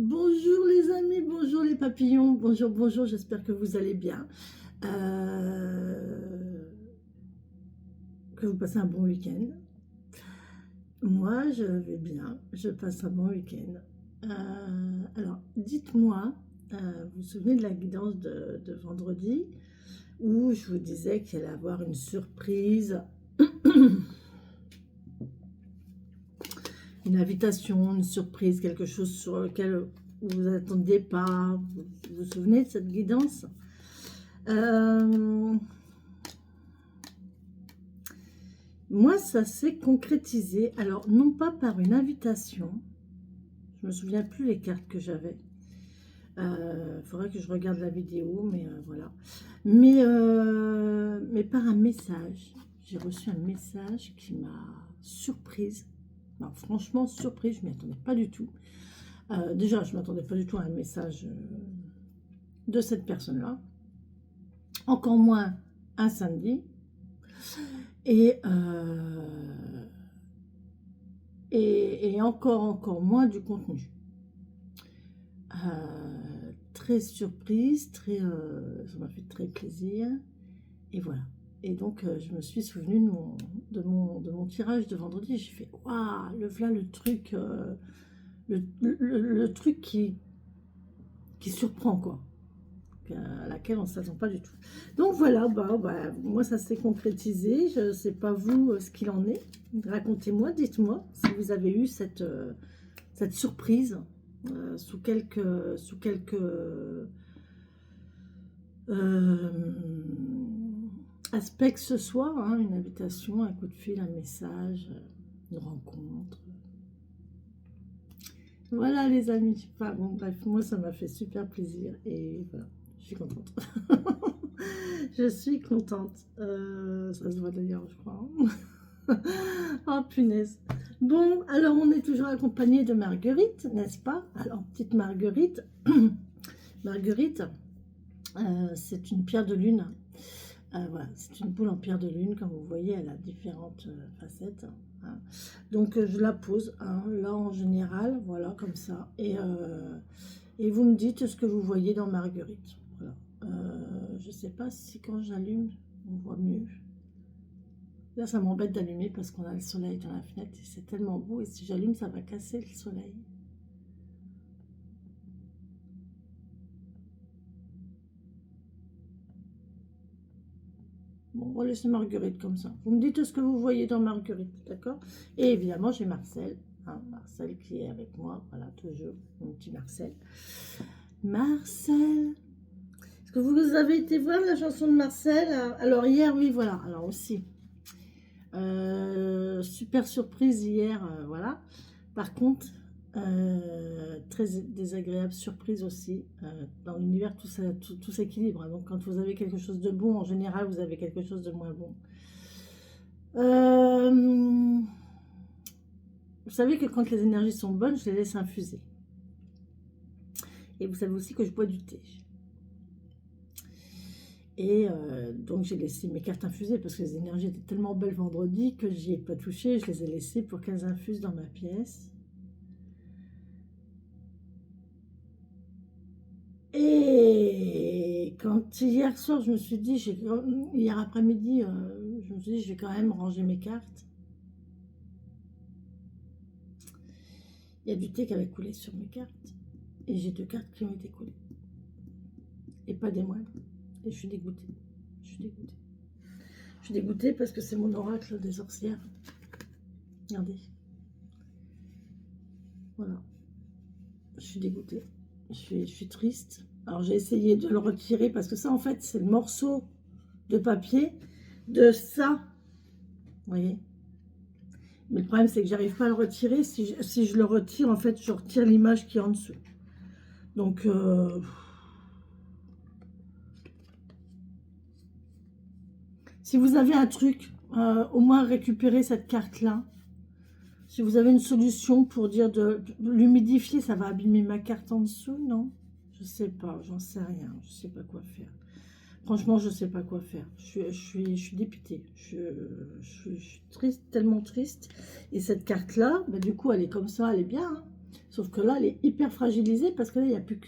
Bonjour les amis, bonjour les papillons, bonjour, bonjour, j'espère que vous allez bien, que vous passez un bon week-end. Moi, je vais bien, je passe un bon week-end. Alors, dites-moi, vous vous souvenez de la guidance de vendredi où je vous disais qu'il allait avoir une surprise, une invitation, une surprise, quelque chose sur lequel vous ne attendiez pas. Vous vous souvenez de cette guidance? Moi, ça s'est concrétisé. Alors, non pas par une invitation. Je me souviens plus les cartes que j'avais. Il faudrait que je regarde la vidéo, mais voilà. Mais par un message. J'ai reçu un message qui m'a surprise. Non, franchement, surprise, je ne m'y attendais pas du tout. Déjà, je ne m'attendais pas du tout à un message de cette personne-là. Encore moins un samedi. Et, et encore moins du contenu. Très surprise, ça m'a fait très plaisir. Et voilà. Et donc, je me suis souvenue de mon tirage de vendredi. J'ai fait, waouh, voilà le truc, le truc qui surprend, quoi. À laquelle on ne s'attend pas du tout. Donc voilà, moi ça s'est concrétisé. Je ne sais pas vous ce qu'il en est. Racontez-moi, dites-moi si vous avez eu cette surprise sous quelques aspects que ce soit, hein, une invitation, un coup de fil, un message, une rencontre. Voilà les amis. Enfin, bon, bref, moi ça m'a fait super plaisir et voilà, je suis contente. Je suis contente. Ça se voit d'ailleurs, je crois. Oh punaise. Bon, alors on est toujours accompagné de Marguerite, n'est-ce pas? Alors, petite Marguerite. Marguerite, c'est une pierre de lune. Voilà, c'est une boule en pierre de lune. Comme vous voyez, elle a différentes facettes. Hein. Donc, je la pose hein, là en général, voilà, comme ça. Et vous me dites ce que vous voyez dans Marguerite. Voilà. Je ne sais pas si quand j'allume, on voit mieux. Là, ça m'embête d'allumer parce qu'on a le soleil dans la fenêtre et c'est tellement beau. Et si j'allume, ça va casser le soleil. Bon, on va laisser Marguerite comme ça. Vous me dites ce que vous voyez dans Marguerite, d'accord? Et évidemment, j'ai Marcel. Hein, Marcel qui est avec moi. Voilà, toujours mon petit Marcel. Marcel. Est-ce que vous avez été voir la chanson de Marcel? Alors hier, oui, voilà. Alors aussi. Super surprise hier, voilà. Par contre, très désagréable surprise aussi. Dans l'univers, tout s'équilibre. Hein. Donc, quand vous avez quelque chose de bon, en général, vous avez quelque chose de moins bon. Vous savez que quand les énergies sont bonnes, je les laisse infuser. Et vous savez aussi que je bois du thé. Et donc j'ai laissé mes cartes infuser parce que les énergies étaient tellement belles vendredi que j'y ai pas touché. Je les ai laissées pour qu'elles infusent dans ma pièce. Et quand hier soir, je me suis dit, hier après-midi, je me suis dit, je vais quand même ranger mes cartes. Il y a du thé qui avait coulé sur mes cartes. Et j'ai 2 cartes qui ont été coulées. Et pas des moindres. Et je suis dégoûtée. Je suis dégoûtée. Je suis dégoûtée parce que c'est mon oracle des sorcières. Regardez. Voilà. Je suis dégoûtée. Je suis triste. Alors j'ai essayé de le retirer parce que ça en fait c'est le morceau de papier de ça. Vous voyez. Mais le problème c'est que j'arrive pas à le retirer. Si je le retire en fait je retire l'image qui est en dessous. Donc si vous avez un truc, au moins récupérer cette carte là. Si vous avez une solution pour dire de l'humidifier, ça va abîmer ma carte en dessous, non? Je sais pas, j'en sais rien, je sais pas quoi faire. Franchement, je sais pas quoi faire. Je suis dépitée. Je suis triste, tellement triste. Et cette carte-là, bah, du coup, elle est comme ça, elle est bien. Hein. Sauf que là, elle est hyper fragilisée parce que là, il n'y a plus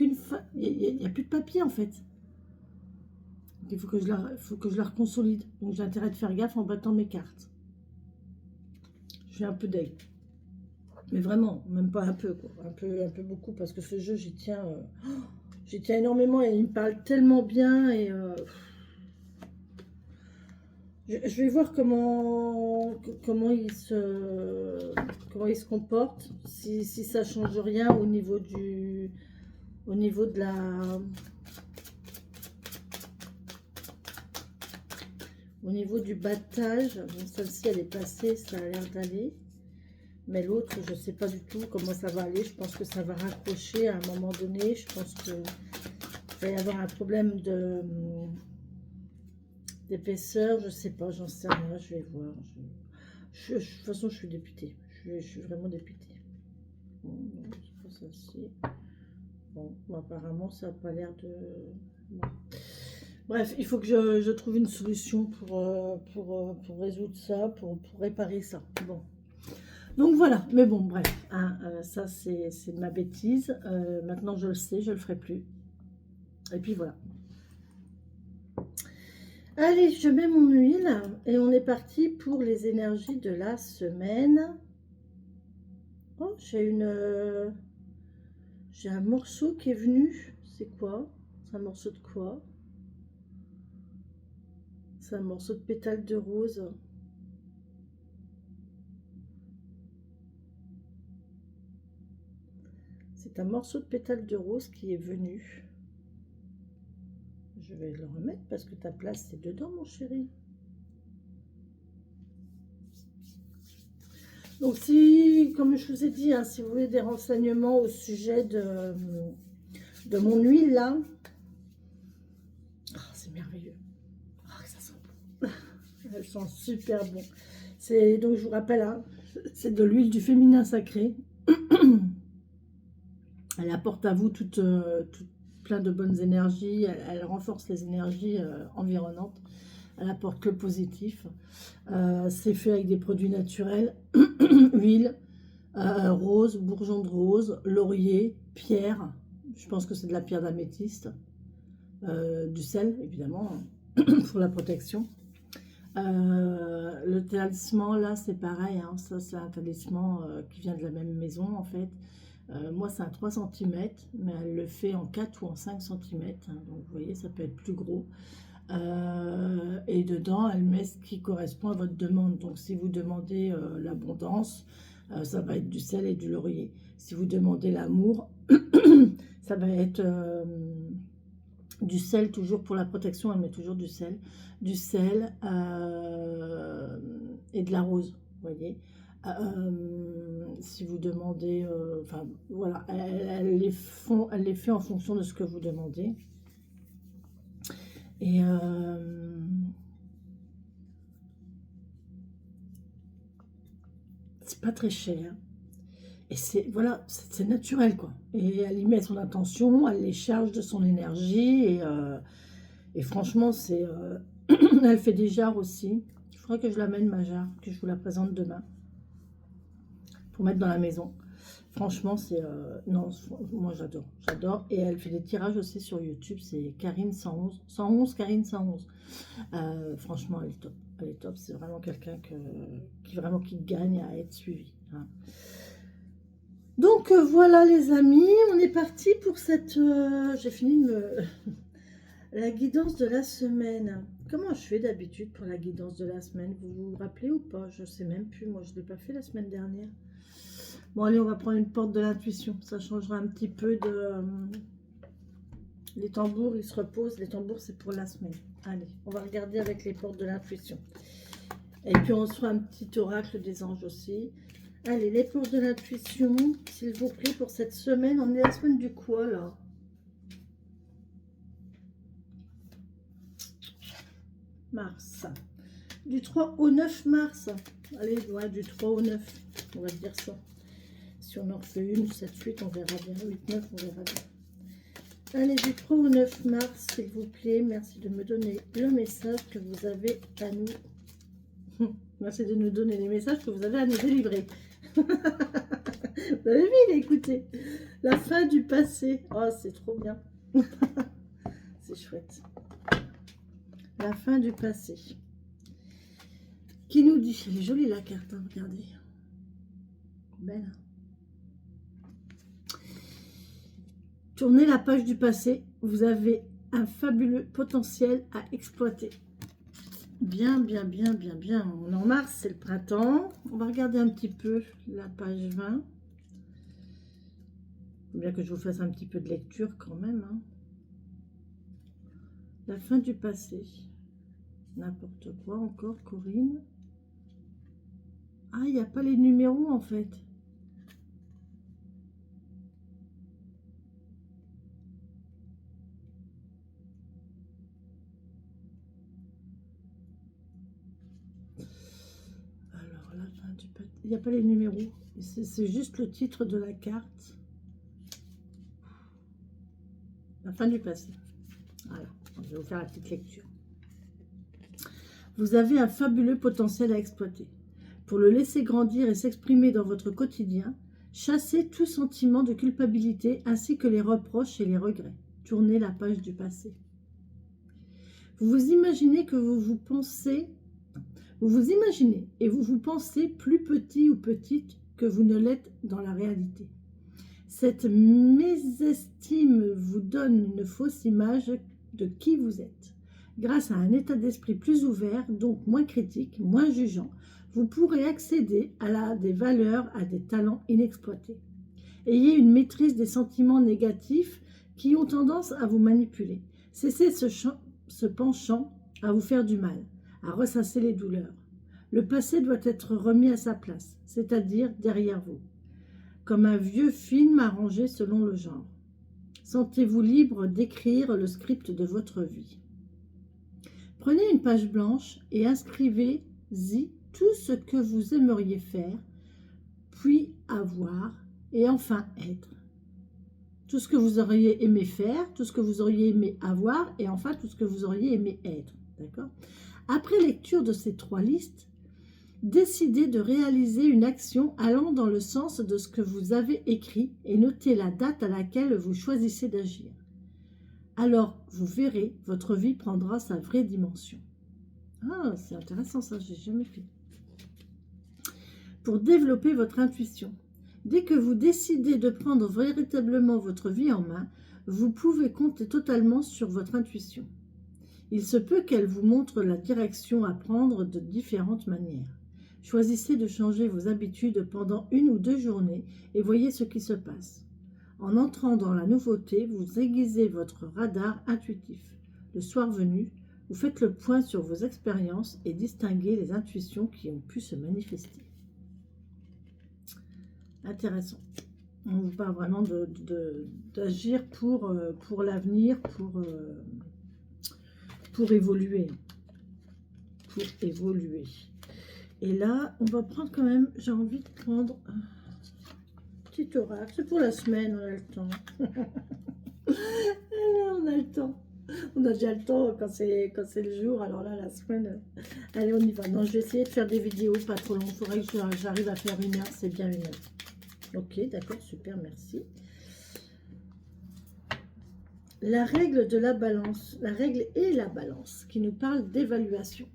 il y a plus de papier en fait. Donc, il faut que je la reconsolide. Donc j'ai intérêt de faire gaffe en battant mes cartes. Je suis un peu deg. Mais vraiment, même pas un peu, quoi. Un peu beaucoup, parce que ce jeu, j'y tiens énormément et il me parle tellement bien. Et je vais voir comment il se comporte, si ça change rien au niveau au niveau de au niveau du battage. Bon, celle-ci, elle est passée, ça a l'air d'aller. Mais l'autre, je ne sais pas du tout comment ça va aller. Je pense que ça va raccrocher à un moment donné. Je pense qu'il va y avoir un problème d'épaisseur. Je ne sais pas, j'en sais rien. Je vais voir. De toute façon, je suis dépitée. Je suis vraiment dépitée. Bon, c'est pas celle-ci. Bon, apparemment, ça n'a pas l'air de... Bon. Bref, il faut que je trouve une solution pour résoudre ça, pour réparer ça. Bon. Donc voilà, mais bon, bref, hein, ça c'est de ma bêtise. Maintenant je le sais, je le ferai plus. Et puis voilà. Allez, je mets mon huile et on est parti pour les énergies de la semaine. Oh, j'ai un morceau qui est venu. C'est quoi? C'est un morceau de quoi? C'est un morceau de pétale de rose. C'est un morceau de pétale de rose qui est venu. Je vais le remettre parce que ta place c'est dedans, mon chéri. Donc si, comme je vous ai dit, hein, si vous voulez des renseignements au sujet de mon huile là, oh, c'est merveilleux. Oh, ça sent bon. Elle sent super bon. Donc je vous rappelle, hein, c'est de l'huile du féminin sacré. Elle apporte à vous tout plein de bonnes énergies. Elle renforce les énergies environnantes. Elle apporte le positif. C'est fait avec des produits naturels, huile, rose, bourgeon de rose, laurier, pierre. Je pense que c'est de la pierre d'améthyste. Du sel, évidemment, pour la protection. Le talisman, là, c'est pareil. Hein, ça, c'est un talisman qui vient de la même maison, en fait. Moi, c'est un 3 cm, mais elle le fait en 4 ou en 5 cm. Hein, donc, vous voyez, ça peut être plus gros. Et dedans, elle met ce qui correspond à votre demande. Donc, si vous demandez l'abondance, ça va être du sel et du laurier. Si vous demandez l'amour, ça va être du sel, toujours pour la protection, elle met toujours du sel et de la rose, vous voyez. Si vous demandez, enfin voilà, elle les fait en fonction de ce que vous demandez. Et c'est pas très cher. Et c'est voilà, c'est naturel quoi. Et elle y met son intention, elle les charge de son énergie. Et franchement, c'est elle fait des jarres aussi. Il faudrait que je l'amène ma jarre, que je vous la présente demain. Pour mettre dans la maison. Franchement, c'est... non, moi j'adore. J'adore. Et elle fait des tirages aussi sur YouTube. C'est Karine 111. 111, Karine 111. Franchement, elle est top. Elle est top. C'est vraiment quelqu'un qui gagne à être suivi. Hein. Donc voilà les amis. On est parti pour cette... J'ai fini de la guidance de la semaine. Comment je fais d'habitude pour la guidance de la semaine? Vous vous rappelez ou pas? Je ne sais même plus. Moi, je ne l'ai pas fait la semaine dernière. Bon, allez, on va prendre une porte de l'intuition. Ça changera un petit peu de... Les tambours, ils se reposent. Les tambours, c'est pour la semaine. Allez, on va regarder avec les portes de l'intuition. Et puis, on se fera un petit oracle des anges aussi. Allez, les portes de l'intuition, s'il vous plaît, pour cette semaine. On est la semaine du quoi, là? Mars. Du 3 au 9 mars. Allez, ouais, du 3 au 9. On va dire ça. Si on en refait une, 7, 8, on verra bien. 8, 9, on verra bien. Allez, du 3 au 9 mars, s'il vous plaît. Merci de me donner le message que vous avez à nous. Merci de nous donner les messages que vous avez à nous délivrer. Vous avez vu, écoutez. La fin du passé. Oh, c'est trop bien. C'est chouette. La fin du passé. Qui nous dit? Elle est jolie la carte, hein, regardez. Belle. Tournez la page du passé. Vous avez un fabuleux potentiel à exploiter. Bien, bien, bien, bien, bien. On est en mars, c'est le printemps. On va regarder un petit peu la page 20. Il faut bien que je vous fasse un petit peu de lecture quand même. Hein. La fin du passé. N'importe quoi encore, Corinne. Ah, il n'y a pas les numéros en fait. Alors, la fin du passé. Il n'y a pas les numéros. C'est juste le titre de la carte. La fin du passé. Voilà, je vais vous faire la petite lecture. Vous avez un fabuleux potentiel à exploiter. Pour le laisser grandir et s'exprimer dans votre quotidien, chassez tout sentiment de culpabilité ainsi que les reproches et les regrets. Tournez la page du passé. Vous vous imaginez que vous vous imaginez et vous vous pensez plus petit ou petite que vous ne l'êtes dans la réalité. Cette mésestime vous donne une fausse image de qui vous êtes. Grâce à un état d'esprit plus ouvert, donc moins critique, moins jugeant, vous pourrez accéder à des valeurs, à des talents inexploités. Ayez une maîtrise des sentiments négatifs qui ont tendance à vous manipuler. Cessez ce penchant à vous faire du mal, à ressasser les douleurs. Le passé doit être remis à sa place, c'est-à-dire derrière vous, comme un vieux film arrangé selon le genre. Sentez-vous libre d'écrire le script de votre vie. Prenez une page blanche et inscrivez-y tout ce que vous aimeriez faire, puis avoir et enfin être. Tout ce que vous auriez aimé faire, tout ce que vous auriez aimé avoir et enfin tout ce que vous auriez aimé être. D'accord ? Après lecture de ces 3 listes, décidez de réaliser une action allant dans le sens de ce que vous avez écrit et notez la date à laquelle vous choisissez d'agir. Alors, vous verrez, votre vie prendra sa vraie dimension. Ah, c'est intéressant ça, je n'ai jamais fait. Pour développer votre intuition, dès que vous décidez de prendre véritablement votre vie en main, vous pouvez compter totalement sur votre intuition. Il se peut qu'elle vous montre la direction à prendre de différentes manières. Choisissez de changer vos habitudes pendant 1 ou 2 journées et voyez ce qui se passe. En entrant dans la nouveauté, vous aiguisez votre radar intuitif. Le soir venu, vous faites le point sur vos expériences et distinguez les intuitions qui ont pu se manifester. Intéressant. On vous parle vraiment d'agir pour l'avenir, pour évoluer. Pour évoluer. Et là, on va prendre quand même, j'ai envie de prendre un petit oracle. C'est pour la semaine, on a le temps. On a le temps. On a déjà le temps quand c'est le jour. Alors là, la semaine, allez, on y va. Non, je vais essayer de faire des vidéos pas trop longues. Il faudrait que j'arrive à faire 1 heure. C'est bien 1 heure. Ok, d'accord, super, merci. La règle de la balance. La règle et la balance qui nous parle d'évaluation.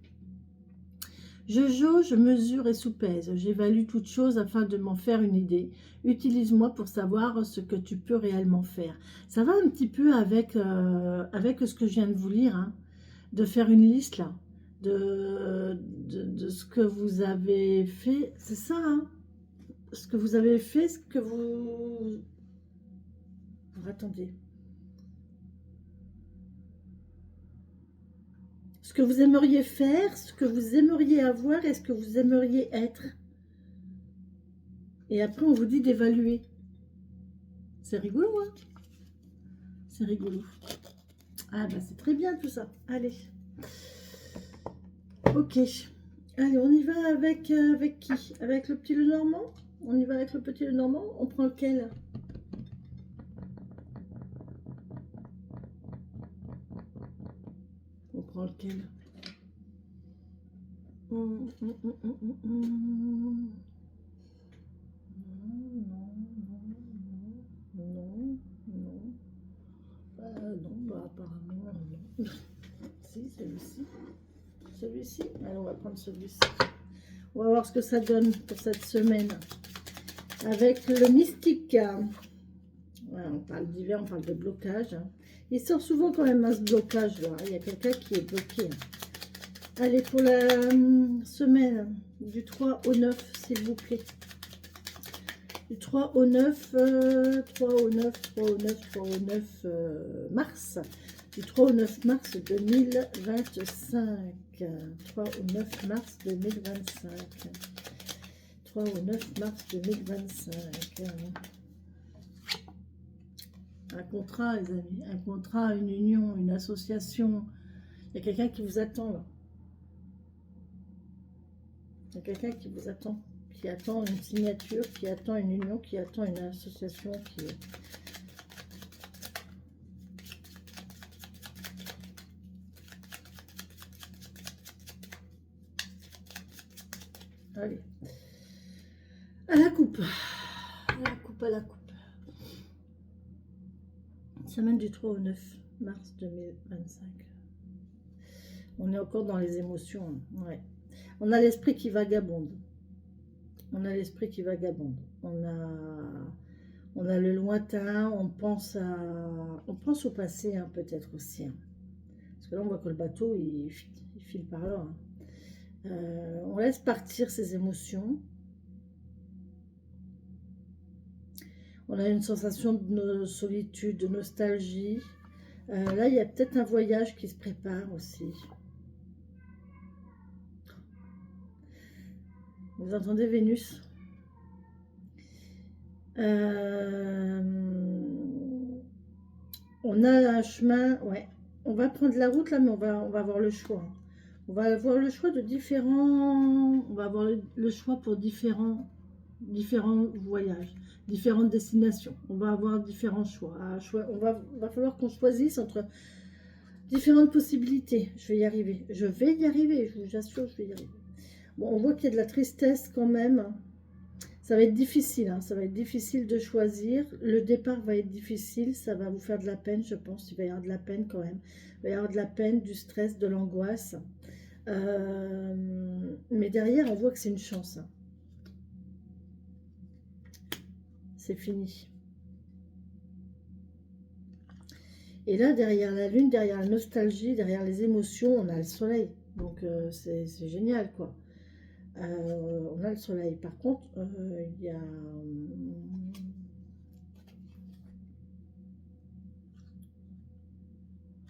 Je jauge, mesure et soupèse. J'évalue toute chose afin de m'en faire une idée. Utilise-moi pour savoir ce que tu peux réellement faire. Ça va un petit peu avec ce que je viens de vous lire, hein, de faire une liste là, de ce que vous avez fait. C'est ça, hein, ce que vous avez fait, ce que vous... Alors, attendez. Ce que vous aimeriez faire, ce que vous aimeriez avoir et ce que vous aimeriez être. Et après, on vous dit d'évaluer. C'est rigolo, hein? C'est rigolo. Ah, bah c'est très bien tout ça. Allez. Ok. Allez, on y va avec qui? Avec le petit Lenormand? On y va avec le petit Lenormand? On prend lequel? On prend lequel? Non, non. apparemment. Si, celui-ci. Celui-ci. Allez, on va prendre celui-ci. On va voir ce que ça donne pour cette semaine. Avec le mystique. Voilà, on parle d'hiver, on parle de blocage. Il sort souvent quand même à ce blocage-là. Il y a quelqu'un qui est bloqué. Allez, pour la semaine du 3 au 9, s'il vous plaît. Du 3 au 9, 3 au 9, 3 au 9, 3 au 9 mars. Du 3 au 9 mars 2025. 3 au 9 mars 2025. 3 au 9 mars 2025. Un contrat, les amis. Un contrat, une union, une association. Il y a quelqu'un qui vous attend là. Il y a quelqu'un qui vous attend. Qui attend une signature, qui attend une union, qui attend une association. Allez. À la coupe. À la coupe, à la coupe. Semaine du 3 au 9 mars 2025. On est encore dans les émotions. Hein. Ouais. On a l'esprit qui vagabonde. On a l'esprit qui vagabonde. On a le lointain. On pense au passé, hein, peut-être aussi. Hein. Parce que là, on voit que le bateau, il file par là. Hein. On laisse partir ses émotions. On a une sensation de solitude, de nostalgie. Là, il y a peut-être un voyage qui se prépare aussi. Vous entendez Vénus? On a un chemin, ouais. On va prendre la route là, mais on va avoir le choix. On va avoir le choix de différents. On va avoir le choix pour différents voyages, différentes destinations. On va avoir différents choix. Va falloir qu'on choisisse entre différentes possibilités. Je vais y arriver. Je vais y arriver. Je vous assure, je vais y arriver. Bon, on voit qu'il y a de la tristesse quand même. Ça va être difficile. Hein. Ça va être difficile de choisir. Le départ va être difficile. Ça va vous faire de la peine, je pense. Il va y avoir de la peine quand même. Il va y avoir de la peine, du stress, de l'angoisse. Mais derrière, on voit que c'est une chance. Hein. C'est fini. Et là, derrière la lune, derrière la nostalgie, derrière les émotions, on a le soleil. Donc, c'est génial, quoi. On a le soleil. Par contre, il y a...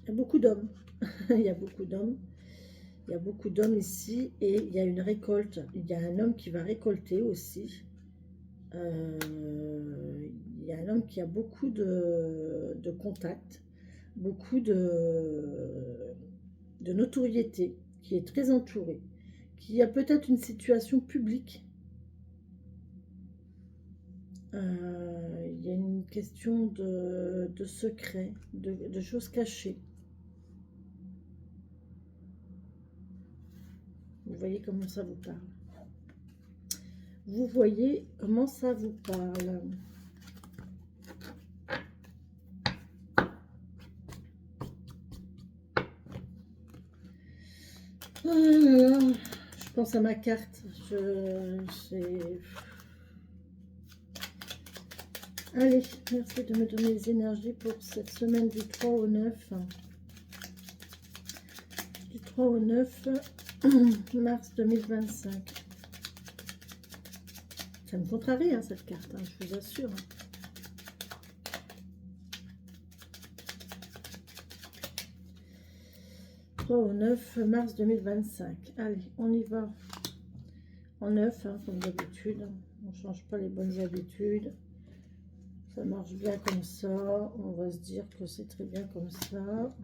Il y a beaucoup d'hommes. Il y a beaucoup d'hommes. Il y a beaucoup d'hommes ici. Et il y a une récolte. Il y a un homme qui va récolter aussi. Il y a un homme qui a beaucoup de contacts, beaucoup de notoriété, qui est très entouré, qui a peut-être une situation publique. Il y a une question de secret, de choses cachées. Vous voyez comment ça vous parle. Vous voyez comment ça vous parle. Oh là là, je pense à ma carte. Allez, merci de me donner les énergies pour cette semaine du 3 au 9. Du 3 au 9 mars 2025. Ça me contrarie, hein, cette carte, hein, je vous assure. 3 au 9 mars 2025. Allez, on y va. En 9, hein, comme d'habitude. On ne change pas les bonnes habitudes. Ça marche bien comme ça. On va se dire que c'est très bien comme ça.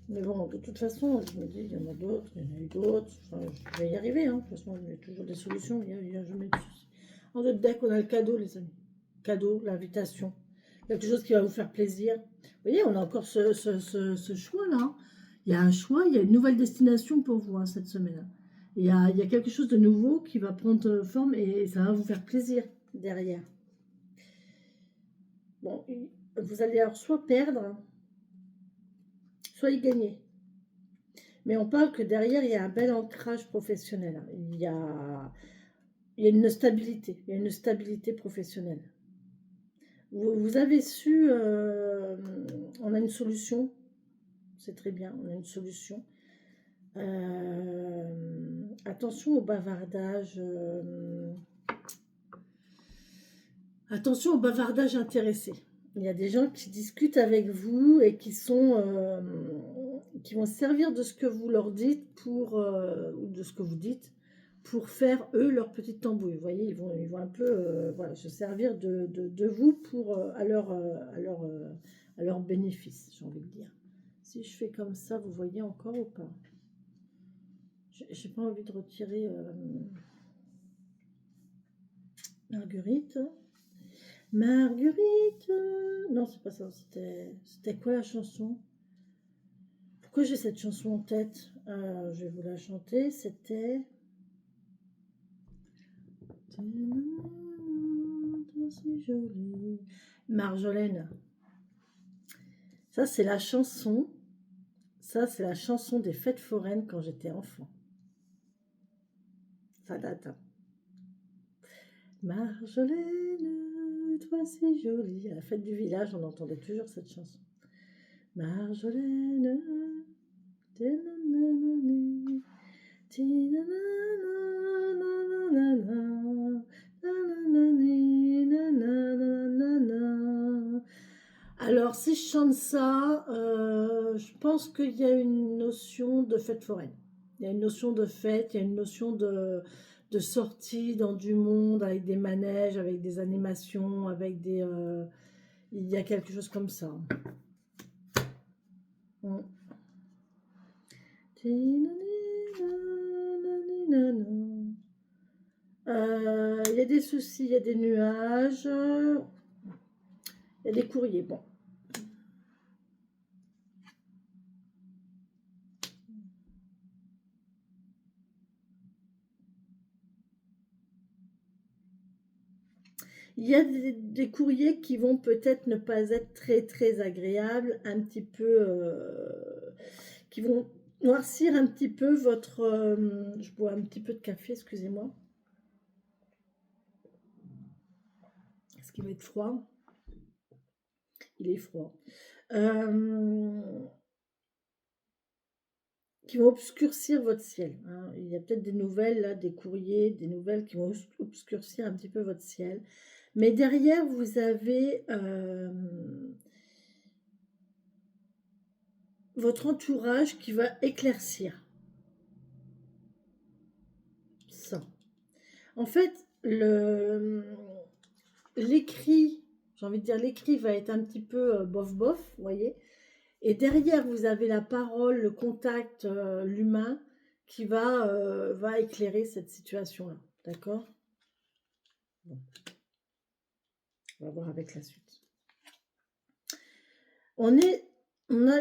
Mais bon, de toute façon, je me dis, il y en a d'autres, il y en a eu d'autres. Enfin, je vais y arriver, hein. De toute façon, il y a toujours des solutions. Il n'y a jamais de soucis. En d'autres decks, on a le cadeau, les amis. Cadeau, l'invitation. Quelque chose qui va vous faire plaisir. Vous voyez, on a encore ce choix-là. Il y a un choix, il y a une nouvelle destination pour vous, hein, cette semaine. Il y a quelque chose de nouveau qui va prendre forme et ça va vous faire plaisir derrière. Bon, vous allez alors soit perdre, soit y gagner. Mais on parle que derrière, il y a un bel ancrage professionnel, hein. Il y a une stabilité, il y a une stabilité professionnelle. Vous avez su, on a une solution, c'est très bien, on a une solution. Attention au bavardage, attention au bavardage intéressé. Il y a des gens qui discutent avec vous et qui vont se servir de ce que vous leur dites ou de ce que vous dites pour faire eux leur petite tambouille. Vous voyez, ils vont un peu voilà, se servir de vous à leur bénéfice, j'ai envie de dire. Si je fais comme ça, vous voyez encore ou pas? J'ai pas envie de retirer Marguerite. Marguerite. Non, c'est pas ça. C'était quoi la chanson? Pourquoi j'ai cette chanson en tête? Je vais vous la chanter. C'était. C'est joli. Marjolaine. Ça, c'est la chanson. Ça, c'est la chanson des fêtes foraines quand j'étais enfant. Ça date, hein. Marjolaine, toi si jolie. À la fête du village, on entendait toujours cette chanson. Marjolaine, tinanani, tinananananana, nananani, nananana. Alors, si je chante ça, je pense qu'il y a une notion de fête foraine. Il y a une notion de fête, il y a une notion de sortie dans du monde avec des manèges, avec des animations, il y a quelque chose comme ça. Mm. Il y a des soucis, il y a des nuages, il y a des courriers. Bon. Il y a des courriers qui vont peut-être ne pas être très très agréables, un petit peu, qui vont noircir un petit peu votre... je bois un petit peu de café, excusez-moi. Est-ce qu'il va être froid? Il est froid. Qui vont obscurcir votre ciel, hein. Il y a peut-être des nouvelles, là, des courriers, des nouvelles qui vont obscurcir un petit peu votre ciel. Mais derrière, vous avez votre entourage qui va éclaircir ça. En fait, l'écrit, j'ai envie de dire, l'écrit va être un petit peu bof-bof, vous voyez. Et derrière, vous avez la parole, le contact, l'humain qui va éclairer cette situation-là. D'accord? Bon, on va voir avec la suite. On a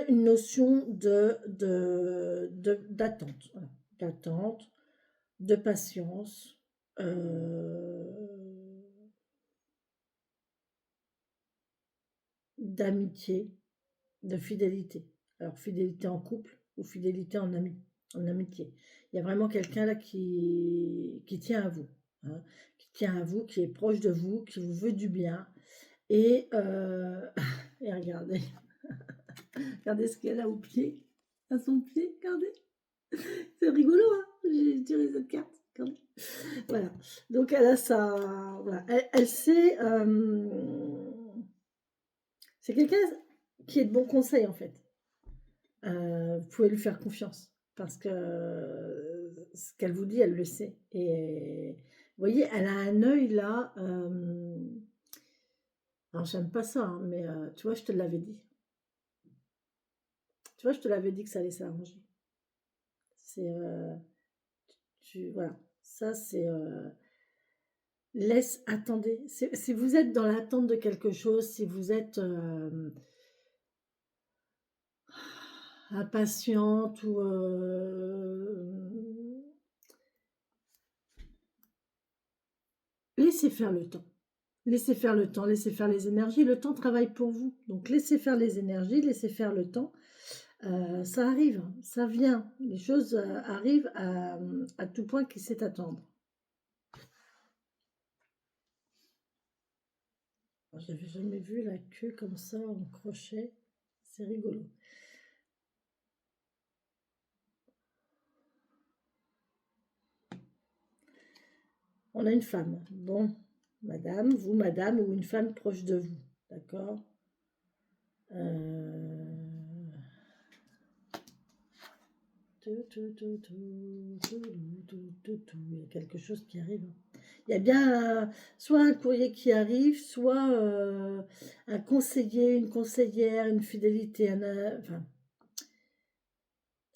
une notion d'attente. Voilà. D'attente, de patience, d'amitié, de fidélité. Alors, fidélité en couple ou fidélité en amitié. Il y a vraiment quelqu'un là qui tient à vous, hein, qui tient à vous, qui est proche de vous, qui vous veut du bien. Et, et regardez, regardez ce qu'elle a au pied, à son pied, regardez. C'est rigolo, hein. J'ai tiré cette carte. Regardez. Voilà. Donc elle a ça. Voilà. Elle sait. C'est quelqu'un qui est de bon conseil en fait. Vous pouvez lui faire confiance parce que ce qu'elle vous dit, elle le sait. Et vous voyez, elle a un œil là. Alors, j'aime pas ça, hein, mais tu vois, je te l'avais dit. Tu vois, je te l'avais dit que ça allait s'arranger. C'est. Voilà. Ça, c'est. Attendez. Si vous êtes dans l'attente de quelque chose, si vous êtes impatiente ou laissez faire le temps. Laissez faire le temps, laissez faire les énergies. Le temps travaille pour vous. Donc laissez faire les énergies, laissez faire le temps. Ça arrive, hein, ça vient. Les choses arrivent à tout point qu'il sait attendre. J'avais jamais vu la queue comme ça en crochet. C'est rigolo. On a une femme. Bon, madame, vous, madame, ou une femme proche de vous. D'accord. Il y a quelque chose qui arrive. Il y a bien soit un courrier qui arrive, soit un conseiller, une conseillère, une fidélité, enfin,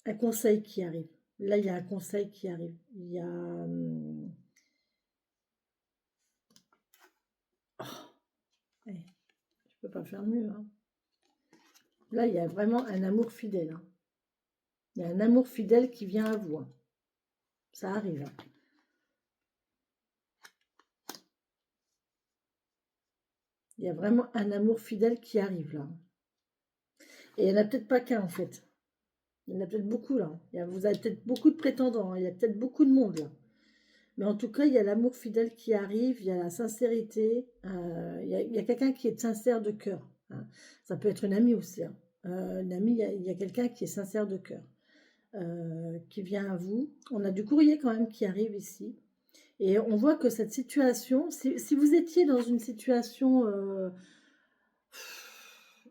un conseil qui arrive. Là, il y a un conseil qui arrive. Il y a... je peux pas faire mieux. Hein. Là, il y a vraiment un amour fidèle. Hein. Il y a un amour fidèle qui vient à vous. Hein. Ça arrive. Hein. Il y a vraiment un amour fidèle qui arrive là. Et il n'y en a peut-être pas qu'un en fait. Il y en a peut-être beaucoup là. Vous avez peut-être beaucoup de prétendants. Hein. Il y a peut-être beaucoup de monde là. Mais en tout cas, il y a l'amour fidèle qui arrive. Il y a la sincérité. Il y a quelqu'un qui est sincère de cœur. Hein. Ça peut être une amie aussi. Hein. Une amie, il y a quelqu'un qui est sincère de cœur. Qui vient à vous. On a du courrier quand même qui arrive ici. Et on voit que cette situation, si vous étiez dans une situation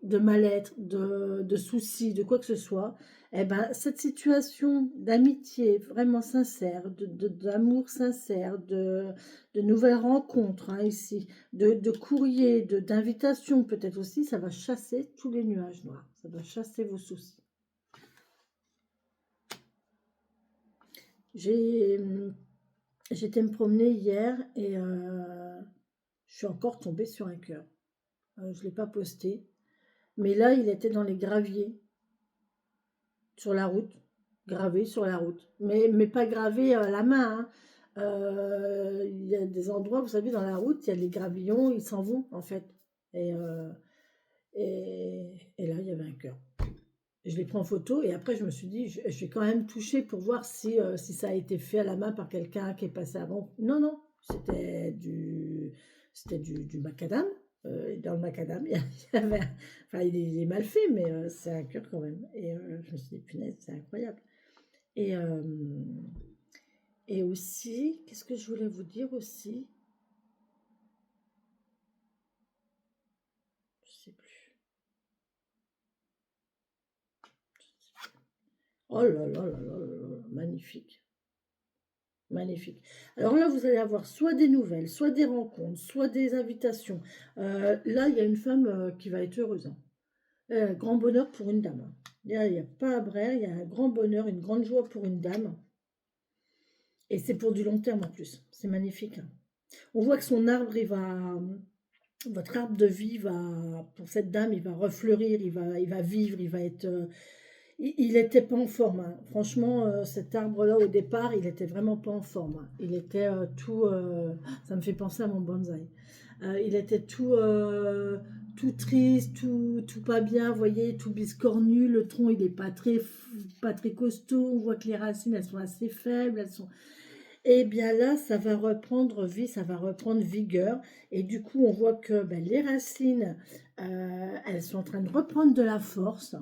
de mal-être, de soucis, de quoi que ce soit, eh ben, cette situation d'amitié vraiment sincère, d'amour sincère, de nouvelles rencontres hein, ici, de courrier, d'invitation peut-être aussi, ça va chasser tous les nuages noirs, ça va chasser vos soucis. J'étais me promener hier et je suis encore tombée sur un cœur. Je ne l'ai pas posté. Mais là, il était dans les graviers, sur la route, gravé sur la route. Mais pas gravé à la main. Hein. Il y a des endroits, vous savez, dans la route, il y a des gravillons, ils s'en vont, en fait. Et, et là, il y avait un cœur. Je l'ai pris en photo et après, je me suis dit, je vais quand même toucher pour voir si ça a été fait à la main par quelqu'un qui est passé avant. Non, non, c'était du macadam. Dans le macadam, il y avait, enfin, il est mal fait, mais c'est un cœur quand même. Et je me suis dit, punaise, c'est incroyable. Et, et aussi, qu'est-ce que je voulais vous dire aussi? Je sais plus. Oh là là là là là là, magnifique. Magnifique. Alors là, vous allez avoir soit des nouvelles, soit des rencontres, soit des invitations. Là, il y a une femme qui va être heureuse. Hein. Grand bonheur pour une dame. Hein. Il n'y a pas à brère, il y a un grand bonheur, une grande joie pour une dame. Et c'est pour du long terme en plus. C'est magnifique. Hein. On voit que son arbre, votre arbre de vie pour cette dame, il va refleurir, il va vivre, il va être... il n'était pas en forme. Hein. Franchement, cet arbre-là, au départ, il n'était vraiment pas en forme. Hein. Il était tout... ça me fait penser à mon bonsaï. Il était tout triste, tout pas bien, vous voyez, tout biscornu. Le tronc, il n'est pas très costaud. On voit que les racines, elles sont assez faibles. Et bien là, ça va reprendre vie, ça va reprendre vigueur. Et du coup, on voit que ben, les racines, elles sont en train de reprendre de la force.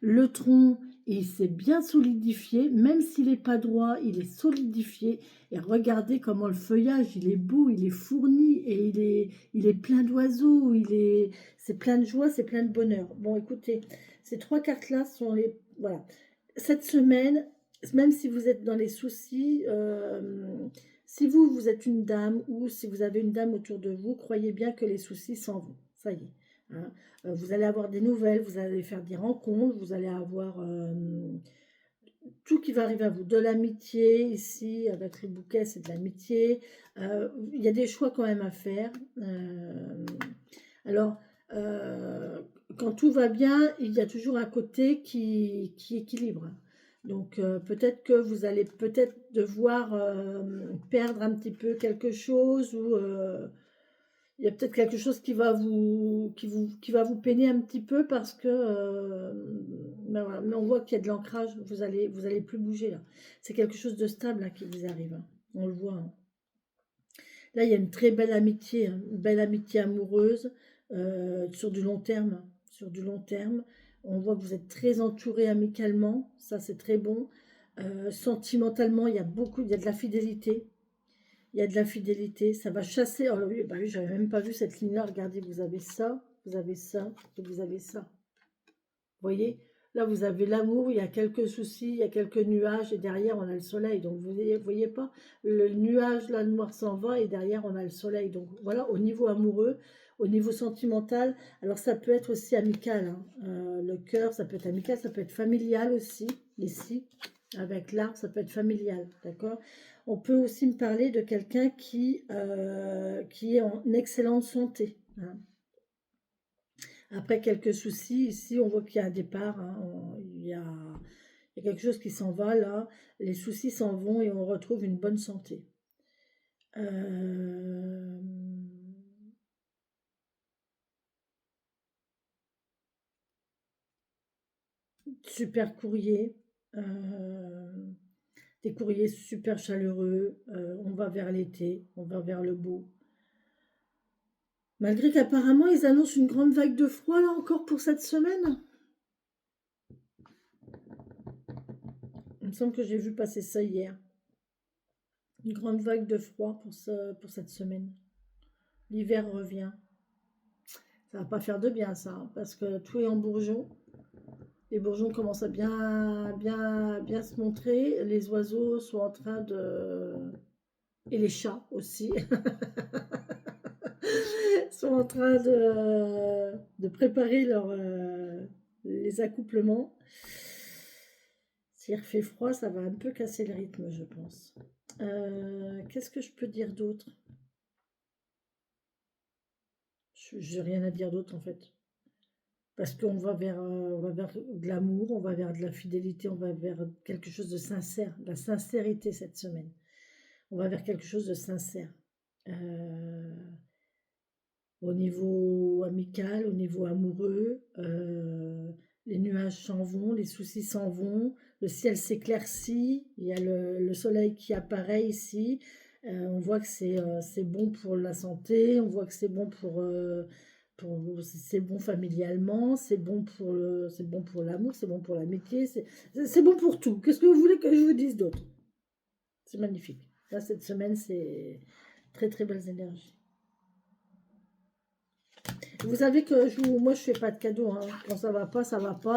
Le tronc, il s'est bien solidifié. Même s'il n'est pas droit, il est solidifié. Et regardez comment le feuillage, il est beau, il est fourni. Et il est plein d'oiseaux. C'est plein de joie, c'est plein de bonheur. Bon, écoutez, ces trois cartes-là sont les... Voilà. Cette semaine, même si vous êtes dans les soucis, si vous êtes une dame ou si vous avez une dame autour de vous, croyez bien que les soucis s'en vont. Ça y est. Hein. Vous allez avoir des nouvelles, vous allez faire des rencontres, vous allez avoir tout qui va arriver à vous. De l'amitié, ici, avec le bouquet, c'est de l'amitié. Il y a des choix quand même à faire. Alors, quand tout va bien, il y a toujours un côté qui équilibre. Donc peut-être que vous allez peut-être devoir perdre un petit peu quelque chose ou il y a peut-être quelque chose qui va vous peiner un petit peu parce que, ben voilà, mais on voit qu'il y a de l'ancrage, vous allez plus bouger là. C'est quelque chose de stable là, qui vous arrive, hein. On le voit, hein. Là, il y a une très belle amitié, hein, une belle amitié amoureuse sur du long terme, hein, sur du long terme. On voit que vous êtes très entouré amicalement, ça c'est très bon. Sentimentalement, il y a de la fidélité. Il y a de la fidélité, ça va chasser. Oh oui, bah oui, j'avais même pas vu cette ligne-là. Regardez, vous avez ça, vous avez ça, et vous avez ça. Vous voyez, là vous avez l'amour, il y a quelques soucis, il y a quelques nuages, et derrière on a le soleil. Donc vous voyez pas, le nuage, là, le noir s'en va, et derrière on a le soleil. Donc voilà, au niveau amoureux, au niveau sentimental, alors ça peut être aussi amical, hein. Le cœur, ça peut être amical, ça peut être familial aussi, ici, avec l'arbre, ça peut être familial, d'accord? On peut aussi me parler de quelqu'un qui est en excellente santé, hein. Après quelques soucis, ici, on voit qu'il y a un départ, hein, il y a quelque chose qui s'en va là. Les soucis s'en vont et on retrouve une bonne santé. Euh, Super courrier. euh, des courriers super chaleureux. On va vers l'été, on va vers le beau. Malgré qu'apparemment, ils annoncent une grande vague de froid là encore pour cette semaine. Il me semble que j'ai vu passer ça hier. Une grande vague de froid pour cette semaine. L'hiver revient. Ça va pas faire de bien ça, hein, parce que tout est en bourgeon. Les bourgeons commencent à bien se montrer. Les oiseaux sont en train de... Et les chats aussi sont en train de préparer les accouplements. S'il refait froid, ça va un peu casser le rythme, je pense. Qu'est-ce que je peux dire d'autre? J'ai rien à dire d'autre en fait. Parce on va vers de l'amour, on va vers de la fidélité, on va vers quelque chose de sincère, de la sincérité cette semaine. On va vers quelque chose de sincère. Euh, Au niveau amical, au niveau amoureux, les nuages s'en vont, les soucis s'en vont, le ciel s'éclaircit, il y a le soleil qui apparaît ici. On voit que c'est bon pour la santé, on voit que c'est bon c'est bon familialement, c'est bon pour l'amour, c'est bon pour l'amitié, c'est bon pour tout. Qu'est-ce que vous voulez que je vous dise d'autre? C'est magnifique. Là, cette semaine, c'est très très belles énergies. Vous savez que moi, je fais pas de cadeaux, hein. Quand ça va pas,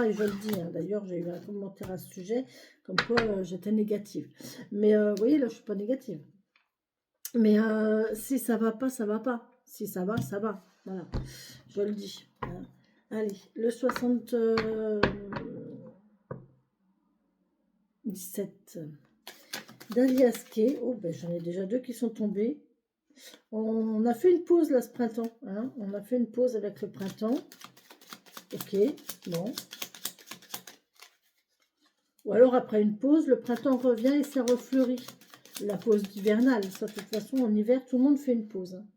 et je le dis, hein. D'ailleurs, j'ai eu un commentaire à ce sujet, comme quoi j'étais négative. Mais vous voyez, là, je suis pas négative. Mais si ça va pas, ça va pas. Si ça va, ça va. Voilà, je le dis, hein. Allez, le 77 d'Aliasquet. Oh, ben j'en ai déjà deux qui sont tombés. On a fait une pause là ce printemps, hein. On a fait une pause avec le printemps. Ok, bon. Ou alors après une pause, le printemps revient et ça refleurit. La pause hivernale, ça de toute façon en hiver, tout le monde fait une pause, hein.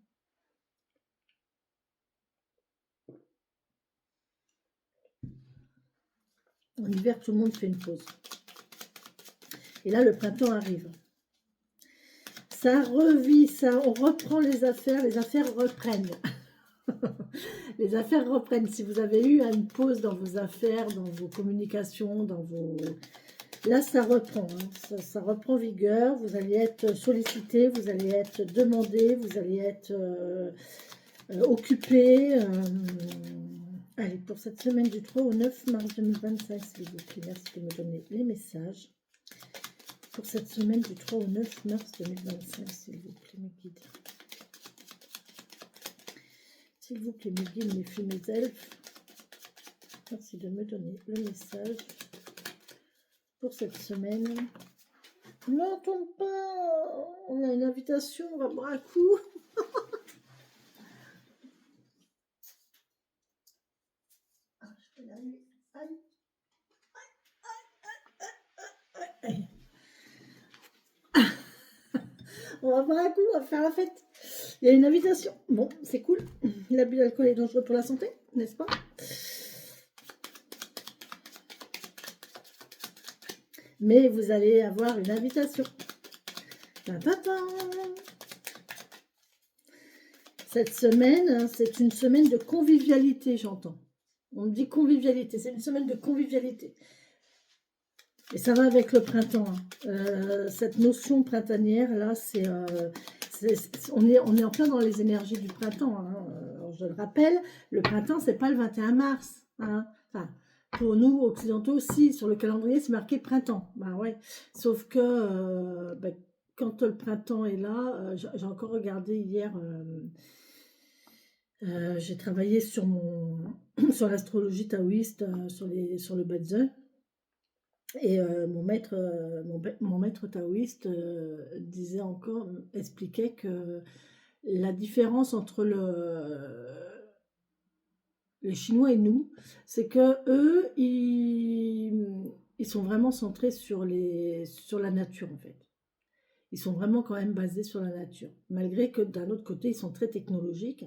En hiver, tout le monde fait une pause. Et là, le printemps arrive. Ça revit, ça, on reprend les affaires reprennent. Les affaires reprennent. Si vous avez eu une pause dans vos affaires, dans vos communications, là, ça reprend, hein. Ça reprend vigueur. Vous allez être sollicité, vous allez être demandé, vous allez être occupé. Allez, pour cette semaine du 3 au 9 mars 2025, s'il vous plaît, merci de me donner les messages. Pour cette semaine du 3 au 9 mars 2025, s'il vous plaît, mes guides. S'il vous plaît, mes guides, mes fées, mes elfes, merci de me donner le message pour cette semaine. Non, tombe pas. On a une invitation, on va boire un coup. Je vais y arriver. Aïe. On va boire un coup, on va faire la fête. Il y a une invitation. Bon, c'est cool. L'abus d'alcool est dangereux pour la santé, n'est-ce pas? Mais vous allez avoir une invitation. Ta-ta-ta. Cette semaine, c'est une semaine de convivialité, j'entends. On me dit convivialité, c'est une semaine de convivialité. Et ça va avec le printemps. Cette notion printanière, là, on est en plein dans les énergies du printemps. Alors, je le rappelle, le printemps, c'est pas le 21 mars. Enfin, pour nous, occidentaux aussi, sur le calendrier, c'est marqué printemps. Bah ouais. Sauf que quand le printemps est là, j'ai encore regardé hier, j'ai travaillé sur sur l'astrologie taoïste, sur le Bazin. Et mon maître taoïste disait encore, expliquait que la différence entre les Chinois et nous, c'est que eux, ils sont vraiment centrés sur la nature en fait. Ils sont vraiment quand même basés sur la nature, malgré que d'un autre côté, ils sont très technologiques,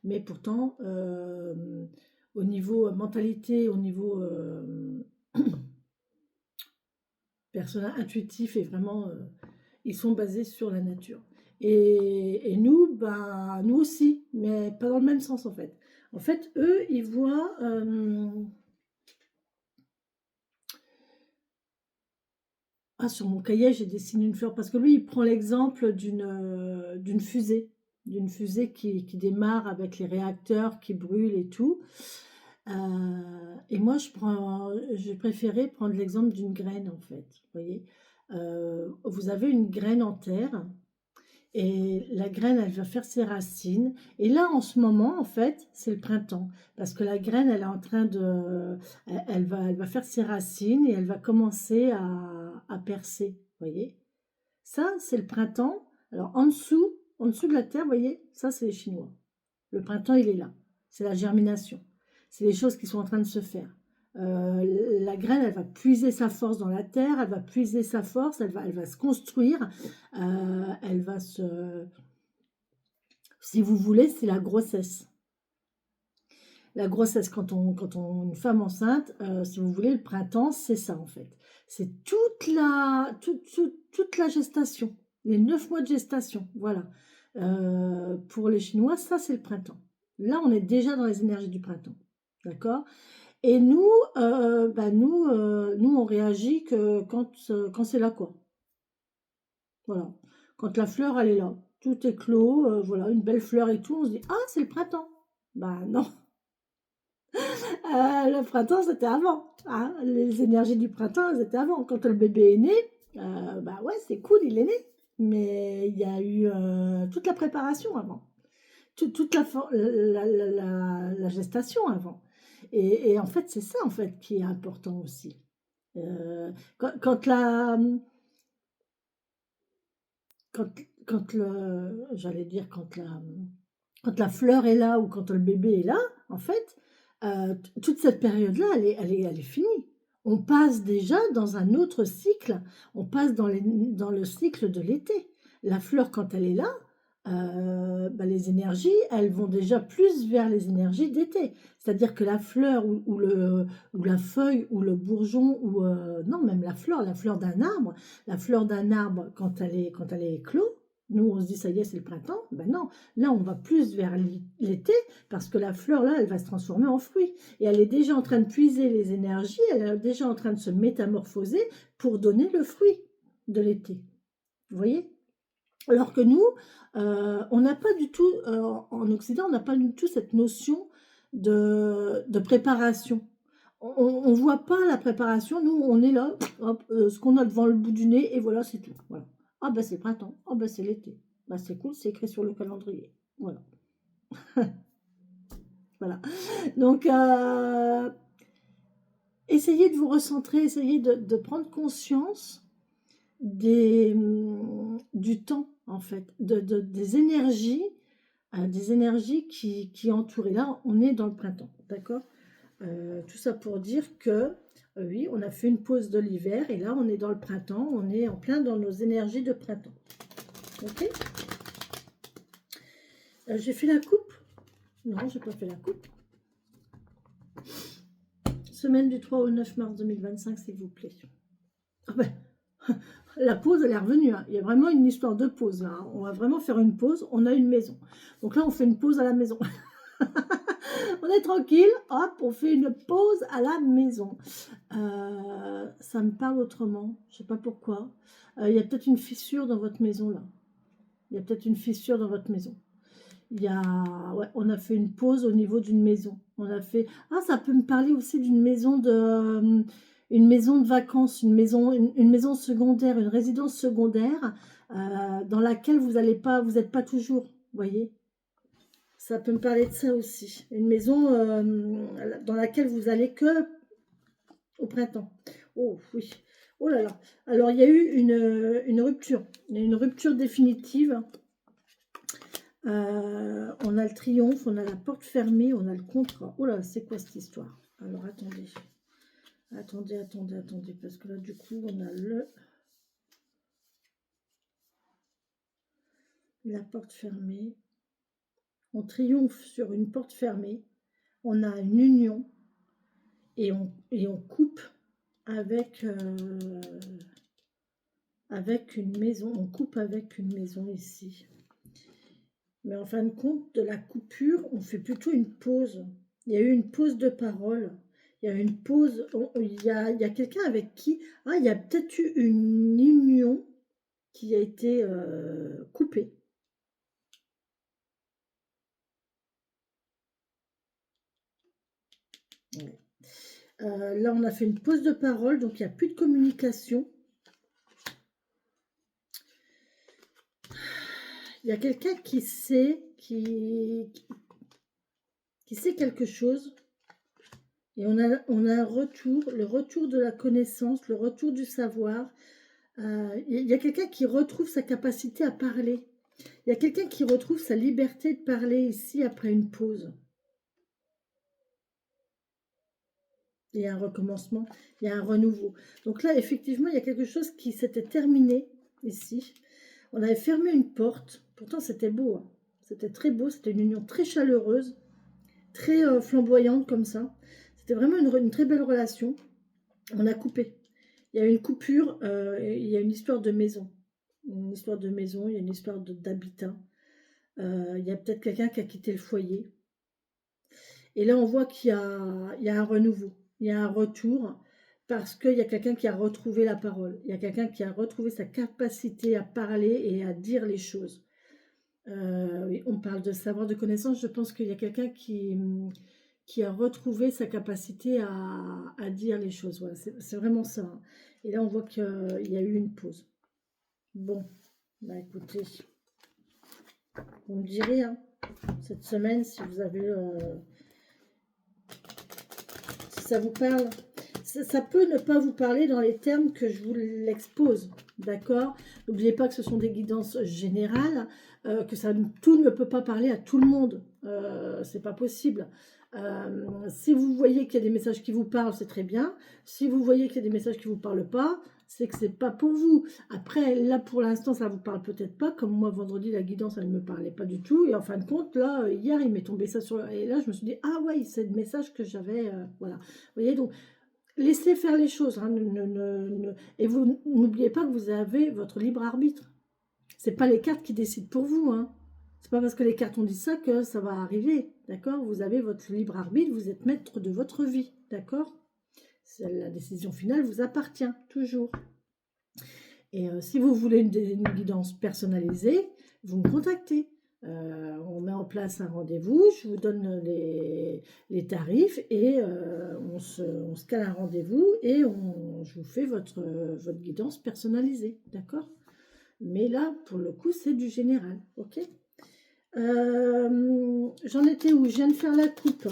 mais pourtant, au niveau mentalité, au niveau personnel intuitif et vraiment, ils sont basés sur la nature. Et nous, nous aussi, mais pas dans le même sens en fait. En fait, eux, ils voient... sur mon cahier, j'ai dessiné une fleur, parce que lui, il prend l'exemple d'une fusée. D'une fusée qui démarre avec les réacteurs qui brûlent et tout. Et moi, j'ai préféré prendre l'exemple d'une graine, en fait. Vous voyez, vous avez une graine en terre, et la graine, elle va faire ses racines. Et là, en ce moment, en fait, c'est le printemps. Parce que la graine, elle est en train de... Elle va faire ses racines et elle va commencer à percer. Vous voyez? Ça, c'est le printemps. Alors, en dessous de la terre, vous voyez, ça, c'est les Chinois. Le printemps, il est là. C'est la germination. C'est les choses qui sont en train de se faire. La graine, elle va puiser sa force dans la terre, elle va puiser sa force, elle va se construire, elle va se... Si vous voulez, c'est la grossesse. La grossesse, une femme enceinte, si vous voulez, le printemps, c'est ça en fait. C'est toute la gestation, les 9 mois de gestation, voilà. Pour les Chinois, ça c'est le printemps. Là, on est déjà dans les énergies du printemps, d'accord? Et nous, nous, on réagit que quand c'est là, quoi. Voilà. Quand la fleur, elle est là, tout est clos, voilà, une belle fleur et tout, on se dit, ah, c'est le printemps. Bah non, le printemps, c'était avant. Hein. Les énergies du printemps, elles étaient avant. Quand le bébé est né, bah ouais, c'est cool, il est né. Mais il y a eu toute la préparation avant, toute la gestation avant. Et en fait, c'est ça en fait qui est important aussi. Quand la, quand, j'allais dire quand la fleur est là ou quand le bébé est là, en fait, toute cette période-là, elle est finie. On passe déjà dans un autre cycle, on passe dans le cycle de l'été. La fleur, quand elle est là, les énergies, elles vont déjà plus vers les énergies d'été. C'est-à-dire que la fleur ou la feuille ou le bourgeon, non, même la fleur d'un arbre, quand elle est éclos, nous, on se dit, ça y est, c'est le printemps. Ben non, là, on va plus vers l'été, parce que la fleur, là, elle va se transformer en fruit. Et elle est déjà en train de puiser les énergies, elle est déjà en train de se métamorphoser pour donner le fruit de l'été. Vous voyez? Alors que nous, on n'a pas du tout, en Occident, on n'a pas du tout cette notion de préparation. On ne voit pas la préparation, nous, on est là, hop, ce qu'on a devant le bout du nez, et voilà, c'est tout. Voilà. Ah ben c'est le printemps, ah ben c'est l'été. Ben, c'est cool, c'est écrit sur le calendrier. Voilà. Voilà. Donc, essayez de vous recentrer, essayez de prendre conscience du temps, en fait, des énergies qui entourent. Et là, on est dans le printemps, d'accord? Tout ça pour dire que, oui, on a fait une pause de l'hiver, et là, on est dans le printemps, on est en plein dans nos énergies de printemps. Ok? J'ai fait la coupe? Non, j'ai pas fait la coupe. Semaine du 3 au 9 mars 2025, s'il vous plaît. Ah ben, la pause, elle est revenue. Hein. Il y a vraiment une histoire de pause. Là, hein. On va vraiment faire une pause. On a une maison. Donc là, on fait une pause à la maison. On est tranquille. Hop, on fait une pause à la maison. Ça me parle autrement. Je ne sais pas pourquoi. Il y a peut-être une fissure dans votre maison, là. Il y a peut-être une fissure dans votre maison. Il y a, ouais, on a fait une pause au niveau d'une maison. On a fait, ah, ça peut me parler aussi d'une maison une maison de vacances, une maison secondaire, une résidence secondaire dans laquelle vous n'êtes pas toujours, vous voyez. Ça peut me parler de ça aussi. Une maison dans laquelle vous allez que au printemps. Oh oui. Oh là là. Alors il y a eu une rupture. Il y a une rupture définitive. On a le triomphe, on a la porte fermée, on a le contrat. Oh là, c'est quoi cette histoire? Alors, attendez. Attendez. Parce que là, du coup, on a la porte fermée. On triomphe sur une porte fermée. On a une union. Et on coupe avec une maison. On coupe avec une maison ici. Mais en fin de compte, de la coupure, on fait plutôt une pause. Il y a eu une pause de parole. Il y a eu une pause. Il y a quelqu'un avec qui... Ah, il y a peut-être eu une union qui a été coupée. Ouais. Là, on a fait une pause de parole, donc il n'y a plus de communication. Il y a quelqu'un qui sait, qui sait quelque chose. Et on a un retour, le retour de la connaissance, le retour du savoir. Il y a quelqu'un qui retrouve sa capacité à parler. Il y a quelqu'un qui retrouve sa liberté de parler ici après une pause. Il y a un recommencement, il y a un renouveau. Donc là, effectivement, il y a quelque chose qui s'était terminé ici. On avait fermé une porte. Pourtant, c'était beau. Hein. C'était très beau. C'était une union très chaleureuse, très flamboyante comme ça. C'était vraiment une très belle relation. On a coupé. Il y a une coupure, il y a une histoire de maison. Une histoire de maison, il y a une histoire d'habitat. Il y a peut-être quelqu'un qui a quitté le foyer. Et là, on voit qu'il y a un renouveau, il y a un retour, parce qu'il y a quelqu'un qui a retrouvé la parole. Il y a quelqu'un qui a retrouvé sa capacité à parler et à dire les choses. Oui, on parle de savoir, de connaissance. Je pense qu'il y a quelqu'un qui a retrouvé sa capacité à dire les choses. Voilà, c'est vraiment ça. Hein. Et là, on voit qu'il y a eu une pause. Bon, bah écoutez, vous me direz, hein, cette semaine, si vous avez... si ça vous parle. Ça peut ne pas vous parler dans les termes que je vous l'expose, d'accord? N'oubliez pas que ce sont des guidances générales, tout ne peut pas parler à tout le monde. C'est pas possible. Si vous voyez qu'il y a des messages qui vous parlent, c'est très bien. Si vous voyez qu'il y a des messages qui ne vous parlent pas, c'est que c'est pas pour vous. Après, là, pour l'instant, ça vous parle peut-être pas. Comme moi, vendredi, la guidance, elle ne me parlait pas du tout. Et en fin de compte, là, hier, il m'est tombé ça sur... Et là, je me suis dit, ah ouais, c'est le message que j'avais... voilà. Vous voyez, donc, laissez faire les choses. Hein, et vous n'oubliez pas que vous avez votre libre arbitre. C'est pas les cartes qui décident pour vous. Hein. C'est pas parce que les cartes ont dit ça que ça va arriver. D'accord? Vous avez votre libre arbitre, vous êtes maître de votre vie. D'accord? La décision finale vous appartient toujours. Et si vous voulez une guidance personnalisée, vous me contactez. On met en place un rendez-vous, je vous donne les tarifs et on se cale un rendez-vous et je vous fais votre guidance personnalisée. D'accord? Mais là, pour le coup, c'est du général. Ok? J'en étais où? Je viens de faire la coupe.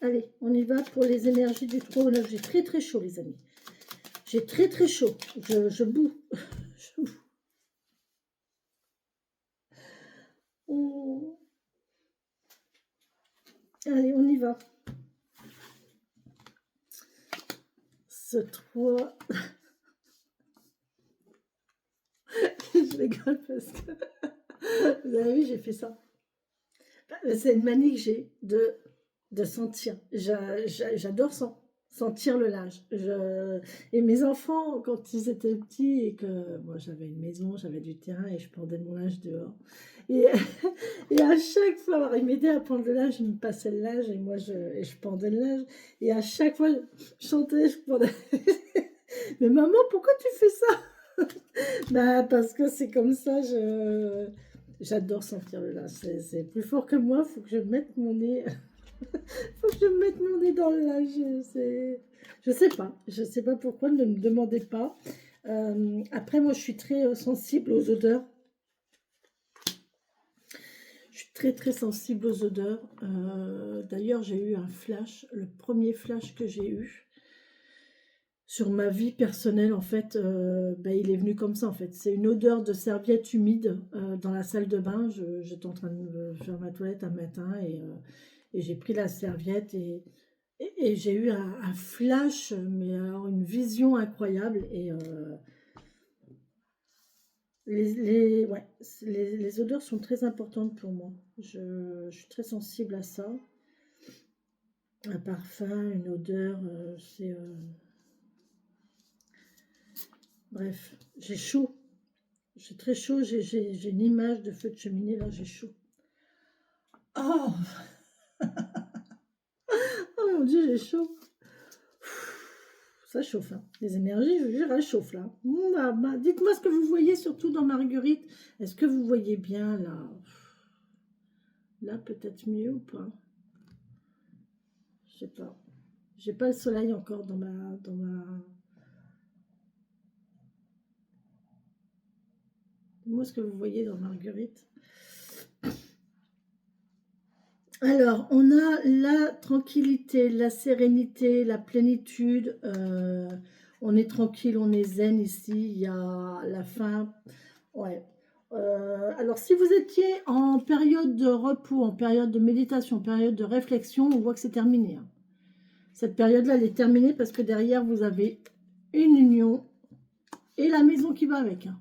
Allez, on y va pour les énergies du 3 au 9. J'ai très très chaud, les amis. J'ai très très chaud. Je boue. Je boue. Oh. Allez, on y va. Ce 3. Je rigole parce que vous avez vu, j'ai fait ça. C'est une manie que j'ai de sentir. J'adore sentir le linge. Et mes enfants, quand ils étaient petits et que moi j'avais une maison, j'avais du terrain et je pendais mon linge dehors. Et, et à chaque fois, alors, ils m'aidaient à prendre le linge, ils me passaient le linge et et je pendais le linge. Et à chaque fois, je chantais, je pendais. Mais maman, pourquoi tu fais ça? Bah, parce que c'est comme ça, j'adore sentir le linge. C'est plus fort que moi, faut que je mette mon nez. Faut que je mette mon nez dans le linge. Je sais pas pourquoi, ne me demandez pas. Après, moi, je suis très sensible aux odeurs. Je suis très très sensible aux odeurs. D'ailleurs, j'ai eu un flash, le premier flash que j'ai eu sur ma vie personnelle, en fait, bah, il est venu comme ça, en fait. C'est une odeur de serviette humide dans la salle de bain. J'étais en train de faire ma toilette un matin et j'ai pris la serviette et j'ai eu un flash, mais alors une vision incroyable. Et ouais, les odeurs sont très importantes pour moi. Je suis très sensible à ça. Un parfum, une odeur, bref, j'ai chaud. J'ai très chaud, j'ai une image de feu de cheminée, là j'ai chaud. Oh, oh mon Dieu, j'ai chaud. Ça chauffe, hein. Les énergies, je veux dire, elles chauffent là. Dites-moi ce que vous voyez, surtout dans Marguerite. Est-ce que vous voyez bien là? Là, peut-être mieux ou pas? Je sais pas. J'ai pas le soleil encore dans ma. Dites-moi ce que vous voyez dans Marguerite. Alors, on a la tranquillité, la sérénité, la plénitude. On est tranquille, on est zen ici. Il y a la fin. Ouais. Alors, si vous étiez en période de repos, en période de méditation, en période de réflexion, on voit que c'est terminé, hein. Cette période-là, elle est terminée parce que derrière, vous avez une union et la maison qui va avec, hein.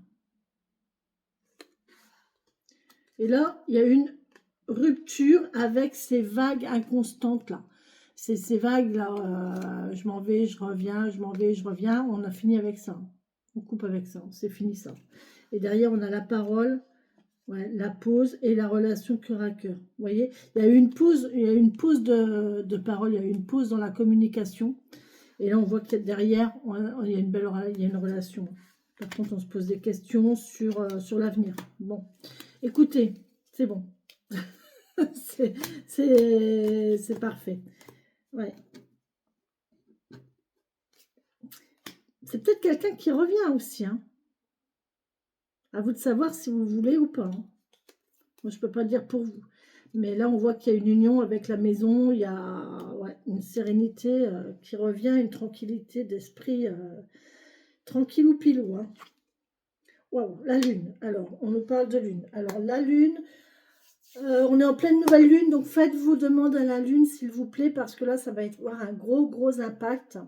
Et là, il y a une rupture avec ces vagues inconstantes là. Ces vagues là, je m'en vais, je reviens, je m'en vais, je reviens. On a fini avec ça. On coupe avec ça. C'est fini ça. Et derrière, on a la parole, ouais, la pause et la relation cœur à cœur. Vous voyez, il y a eu une pause, il y a eu une pause de parole, il y a eu une pause dans la communication. Et là, on voit que derrière, il y a une belle, il y a une relation. Par contre, on se pose des questions sur l'avenir. Bon, écoutez, c'est bon. C'est parfait. Ouais. C'est peut-être quelqu'un qui revient aussi, hein. À vous de savoir si vous voulez ou pas, hein. Moi, je ne peux pas dire pour vous. Mais là, on voit qu'il y a une union avec la maison. Il y a ouais, une sérénité qui revient, une tranquillité d'esprit. Tranquille ou pilou, hein. Waouh, la lune. Alors, on nous parle de lune. Alors, la lune, on est en pleine nouvelle lune, donc faites vos demandes à la lune, s'il vous plaît, parce que là, ça va avoir un gros impact.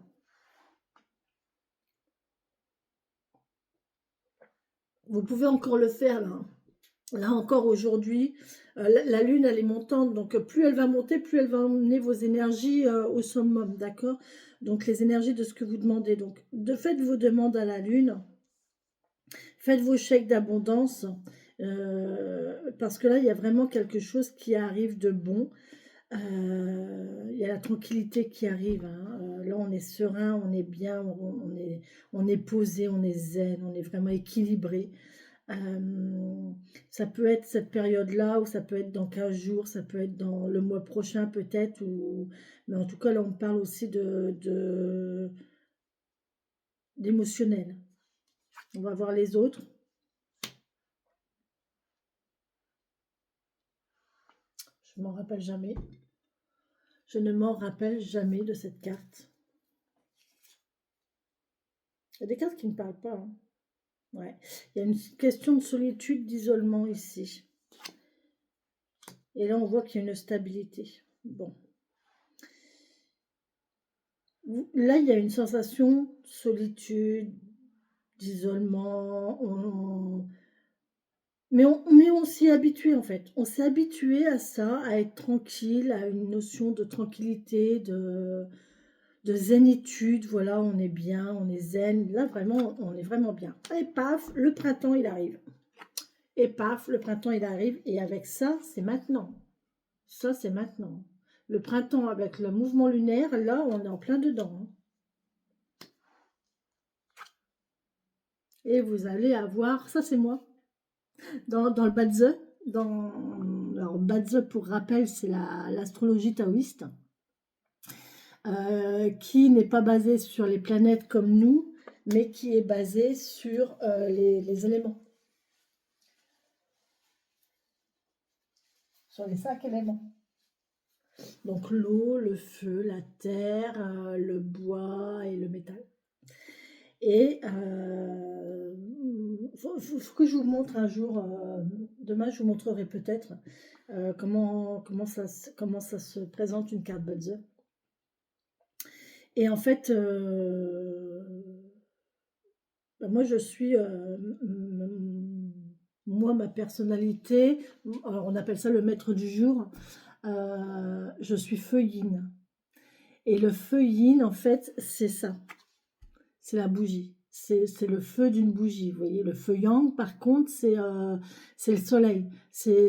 Vous pouvez encore le faire, là. Là encore aujourd'hui, la lune, elle est montante, donc plus elle va monter, plus elle va emmener vos énergies au summum, d'accord? Donc les énergies de ce que vous demandez. Donc, faites vos demandes à la lune. Faites vos chèques d'abondance, parce que là, il y a vraiment quelque chose qui arrive de bon. Il y a la tranquillité qui arrive, hein. Là, on est serein, on est bien, on est posé, on est zen, on est vraiment équilibré. Ça peut être cette période-là, ou ça peut être dans 15 jours, ça peut être dans le mois prochain peut-être, mais en tout cas, là, on parle aussi d'émotionnel. On va voir les autres. Je m'en rappelle jamais. Je ne m'en rappelle jamais de cette carte. Il y a des cartes qui ne parlent pas, hein. Ouais. Il y a une question de solitude, d'isolement ici. Et là, on voit qu'il y a une stabilité. Bon. Là, il y a une sensation de solitude, d'isolement. Mais on s'y est habitué en fait. On s'est habitué à ça, à être tranquille, à une notion de tranquillité, de zénitude. Voilà, on est bien, on est zen. Là, vraiment, on est vraiment bien. Et paf, le printemps, il arrive. Et paf, le printemps, il arrive. Et avec ça, c'est maintenant. Ça, c'est maintenant. Le printemps, avec le mouvement lunaire, là, on est en plein dedans, hein. Et vous allez avoir, ça c'est moi, dans le Badze. Alors, Badze, pour rappel, c'est l'astrologie taoïste, qui n'est pas basée sur les planètes comme nous, mais qui est basée sur les éléments, sur les 5 éléments. Donc l'eau, le feu, la terre, le bois et le métal. Et faut que je vous montre un jour, demain je vous montrerai peut-être comment ça se présente une carte Budget. Et en fait, moi je suis, moi ma personnalité, alors on appelle ça le maître du jour, je suis feu yin. Et le feu yin, en fait, c'est ça. C'est la bougie. C'est le feu d'une bougie. Vous voyez, le feu yang, par contre, c'est le soleil. C'est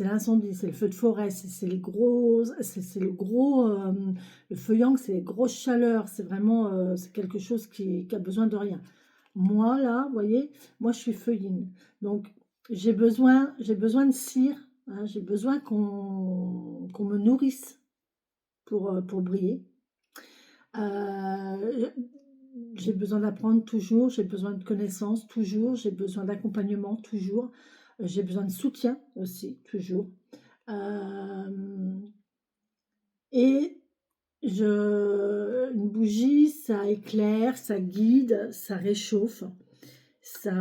l'incendie. C'est le feu de forêt. C'est les gros. C'est le gros. Le feu yang, c'est les grosses chaleurs. C'est vraiment. C'est quelque chose qui a besoin de rien. Moi, là, vous voyez, moi, je suis feu yin. Donc, j'ai besoin de cire. Hein, j'ai besoin qu'on me nourrisse pour briller. Euh, j'ai besoin d'apprendre toujours, j'ai besoin de connaissances toujours, j'ai besoin d'accompagnement toujours, j'ai besoin de soutien aussi toujours. Euh, et une bougie, ça éclaire, ça guide, ça réchauffe, ça,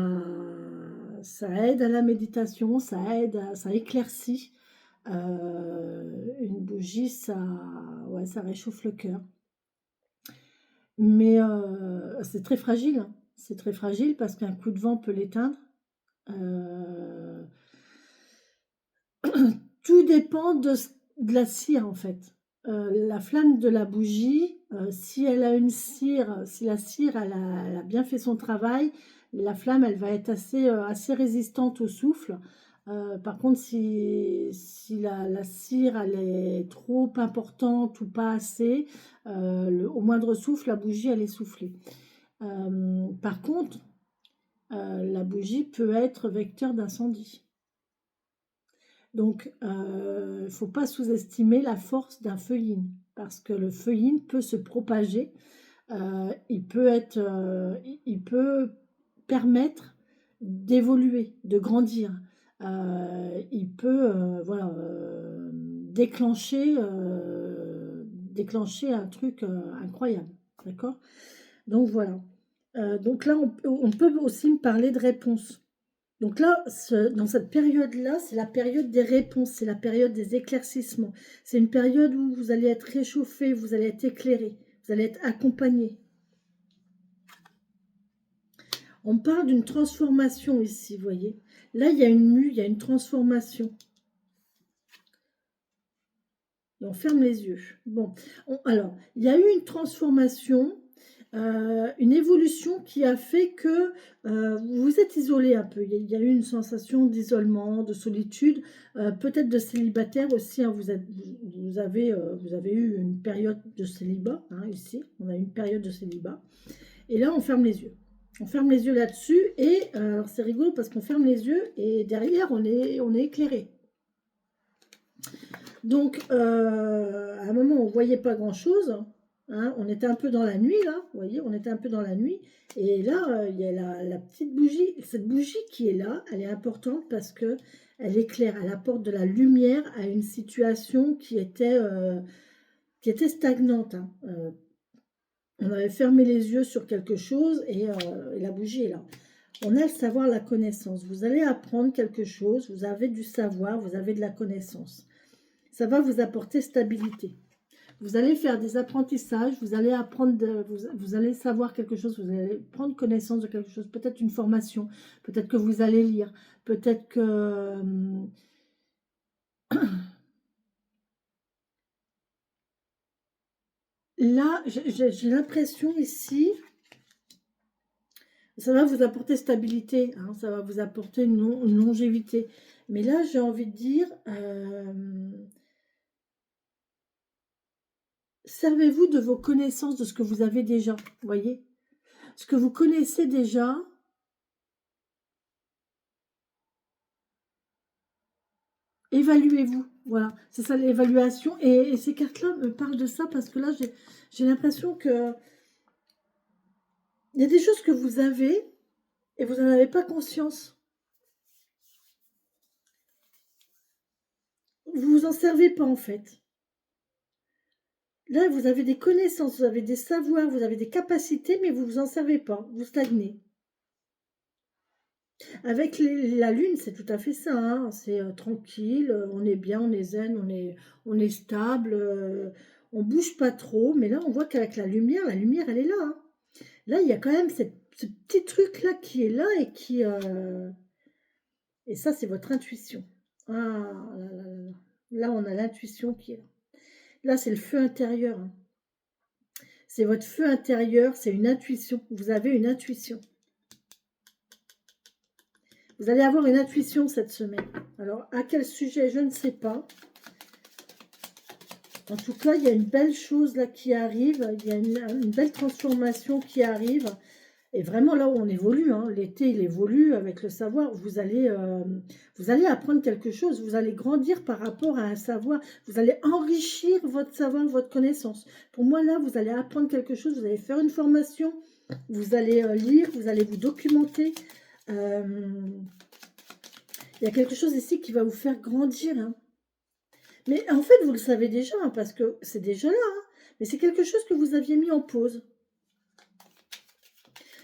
ça aide à la méditation, ça éclaircit. Une bougie, ouais, ça réchauffe le cœur. Mais c'est très fragile, hein. C'est très fragile parce qu'un coup de vent peut l'éteindre. Heu, Tout dépend de la cire, en fait. La flamme de la bougie, si elle a une cire, si la cire elle a bien fait son travail, la flamme elle va être assez résistante au souffle. Par contre si la cire elle est trop importante ou pas assez, au moindre souffle, la bougie elle est soufflée. Par contre, la bougie peut être vecteur d'incendie. Donc, il ne faut pas sous-estimer la force d'un feu yin, parce que le feu yin peut se propager, il peut permettre d'évoluer, de grandir. Il peut, voilà, déclencher un truc incroyable, d'accord? Donc voilà. Donc là, on peut aussi me parler de réponses. Donc là, dans cette période-là, c'est la période des réponses, c'est la période des éclaircissements. C'est une période où vous allez être réchauffé, vous allez être éclairé, vous allez être accompagné. On parle d'une transformation ici, vous voyez. Là, il y a une mue, il y a une transformation. Et on ferme les yeux. Bon, alors, il y a eu une transformation, une évolution qui a fait que vous vous êtes isolé un peu. Il y a eu une sensation d'isolement, de solitude, peut-être de célibataire aussi, hein. Vous avez eu une période de célibat, hein, ici. On a eu une période de célibat. Et là, on ferme les yeux. On ferme les yeux là-dessus et alors c'est rigolo parce qu'on ferme les yeux et derrière, on est éclairé. Donc, à un moment, on ne voyait pas grand-chose. Hein, on était un peu dans la nuit, là. Vous voyez, on était un peu dans la nuit. Et là, il y a la petite bougie. Cette bougie qui est là, elle est importante parce que elle éclaire, elle apporte de la lumière à une situation qui était stagnante. Hein. On avait fermé les yeux sur quelque chose et la bougie est là. On a le savoir, la connaissance. Vous allez apprendre quelque chose, vous avez du savoir, vous avez de la connaissance. Ça va vous apporter stabilité. Vous allez faire des apprentissages, vous allez apprendre, vous allez savoir quelque chose, vous allez prendre connaissance de quelque chose, peut-être une formation, peut-être que vous allez lire, peut-être que... là, j'ai l'impression ici, ça va vous apporter stabilité, hein, ça va vous apporter une longévité. Mais là, j'ai envie de dire... servez-vous de vos connaissances, de ce que vous avez déjà, vous voyez? Ce que vous connaissez déjà, évaluez-vous. Voilà, c'est ça l'évaluation. Et ces cartes-là me parlent de ça parce que là, j'ai l'impression que il y a des choses que vous avez et vous n'en avez pas conscience. Vous vous en servez pas en fait. Là, vous avez des connaissances, vous avez des savoirs, vous avez des capacités, mais vous vous en servez pas. Vous stagnez. Avec la lune, c'est tout à fait ça, hein. C'est tranquille, on est bien, on est zen, on est stable, on bouge pas trop. Mais là, on voit qu'avec la lumière, elle est là, hein. Là, il y a quand même ce petit truc-là qui est là et qui... et ça, c'est votre intuition. Ah, là, là, là, là. Là, on a l'intuition qui est là. Là, c'est le feu intérieur, hein. C'est votre feu intérieur, c'est une intuition. Vous avez une intuition. Vous allez avoir une intuition cette semaine. Alors, à quel sujet, je ne sais pas. En tout cas, il y a une belle chose là qui arrive. Il y a une belle transformation qui arrive. Et vraiment, là où on évolue, hein, l'été, il évolue avec le savoir. Vous allez apprendre quelque chose. Vous allez grandir par rapport à un savoir. Vous allez enrichir votre savoir, votre connaissance. Pour moi, là, vous allez apprendre quelque chose. Vous allez faire une formation. Vous allez lire. Vous allez vous documenter. Il y a quelque chose ici qui va vous faire grandir, hein. Mais en fait, vous le savez déjà, hein, parce que c'est déjà là, hein. Mais c'est quelque chose que vous aviez mis en pause.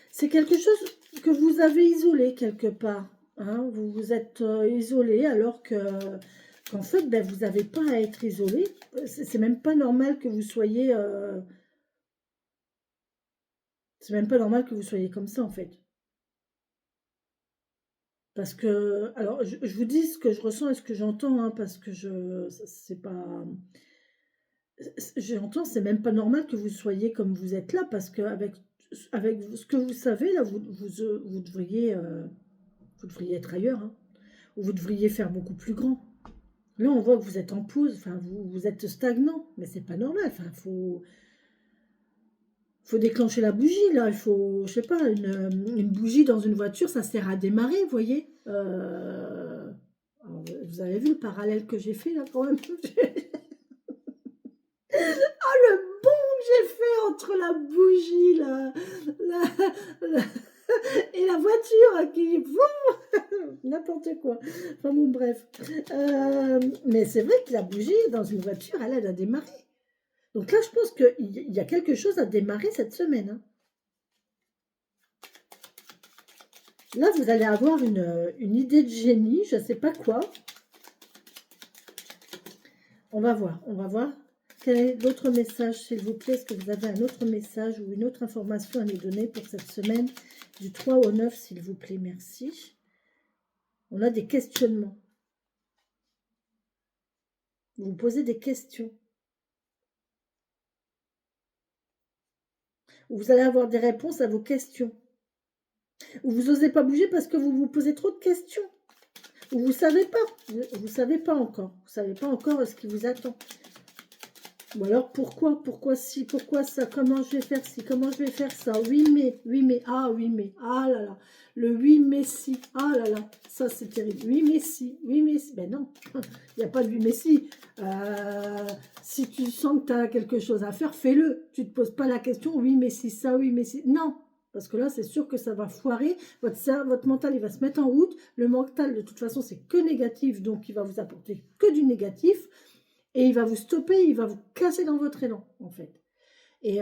C'est quelque chose que vous avez isolé quelque part, hein. Vous vous êtes isolé alors qu'en fait, ben, vous n'avez pas à être isolé. C'est même pas normal que vous soyez... c'est même pas normal que vous soyez comme ça, en fait. Parce que... Alors, je vous dis ce que je ressens et ce que j'entends, hein, parce que c'est pas... J'entends, c'est même pas normal que vous soyez comme vous êtes là, parce qu'avec avec ce que vous savez, là, vous devriez être ailleurs, hein. Ou vous devriez faire beaucoup plus grand. Là, on voit que vous êtes en pause, enfin, vous êtes stagnant, mais c'est pas normal. Enfin, faut déclencher la bougie, là. Il faut, je sais pas, une bougie dans une voiture, ça sert à démarrer, vous voyez. Alors, vous avez vu le parallèle que j'ai fait, là, quand même. Le bond que j'ai fait entre la bougie et la voiture qui... N'importe quoi. Enfin bon, bref. Mais c'est vrai que la bougie, dans une voiture, elle aide à démarrer. Donc là, je pense qu'il y a quelque chose à démarrer cette semaine, hein. Là, vous allez avoir une idée de génie, je ne sais pas quoi. On va voir, on va voir. Quel est l'autre message, s'il vous plaît? Est-ce que vous avez un autre message ou une autre information à nous donner pour cette semaine du 3 au 9, s'il vous plaît? Merci. On a des questionnements. Vous vous posez des questions. Vous allez avoir des réponses à vos questions. Ou vous n'osez pas bouger parce que vous vous posez trop de questions. Ou vous ne savez pas. Vous ne savez pas encore. Vous ne savez pas encore ce qui vous attend. Ou alors pourquoi? Pourquoi si? Pourquoi ça? Comment je vais faire ci? Comment je vais faire ça? Oui mais, ah oui mais, ah là là, le oui mais si, ah là là, ça c'est terrible. Oui mais si, ben non, il n'y a pas de oui mais si. Si tu sens que tu as quelque chose à faire, fais-le. Tu ne te poses pas la question, oui mais si ça, oui mais si, non. Parce que là, c'est sûr que ça va foirer. Votre mental, il va se mettre en route. Le mental, de toute façon, c'est que négatif, donc il va vous apporter que du négatif. Et il va vous stopper, il va vous casser dans votre élan, en fait. Et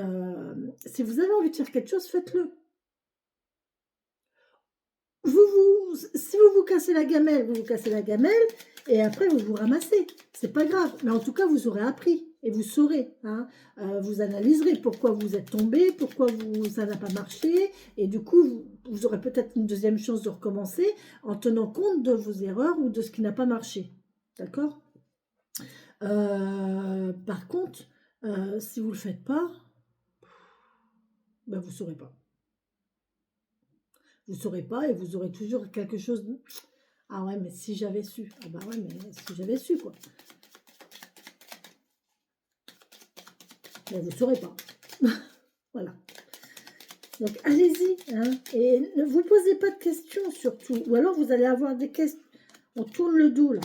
si vous avez envie de faire quelque chose, faites-le. Si vous vous cassez la gamelle, vous vous cassez la gamelle, et après vous vous ramassez. C'est pas grave, mais en tout cas, vous aurez appris. et vous saurez. Hein. Vous analyserez pourquoi vous êtes tombé, pourquoi ça n'a pas marché. Et du coup, vous aurez peut-être une deuxième chance de recommencer en tenant compte de vos erreurs ou de ce qui n'a pas marché. D'accord? Par contre, si vous ne le faites pas, ben vous ne saurez pas. Vous ne saurez pas et vous aurez toujours quelque chose de... Ah ouais, mais si j'avais su. Ah bah ouais, mais si j'avais su, quoi. Mais vous ne saurez pas. Voilà. Donc, allez-y. Hein, et ne vous posez pas de questions, surtout. Ou alors, vous allez avoir des questions. On tourne le dos, là.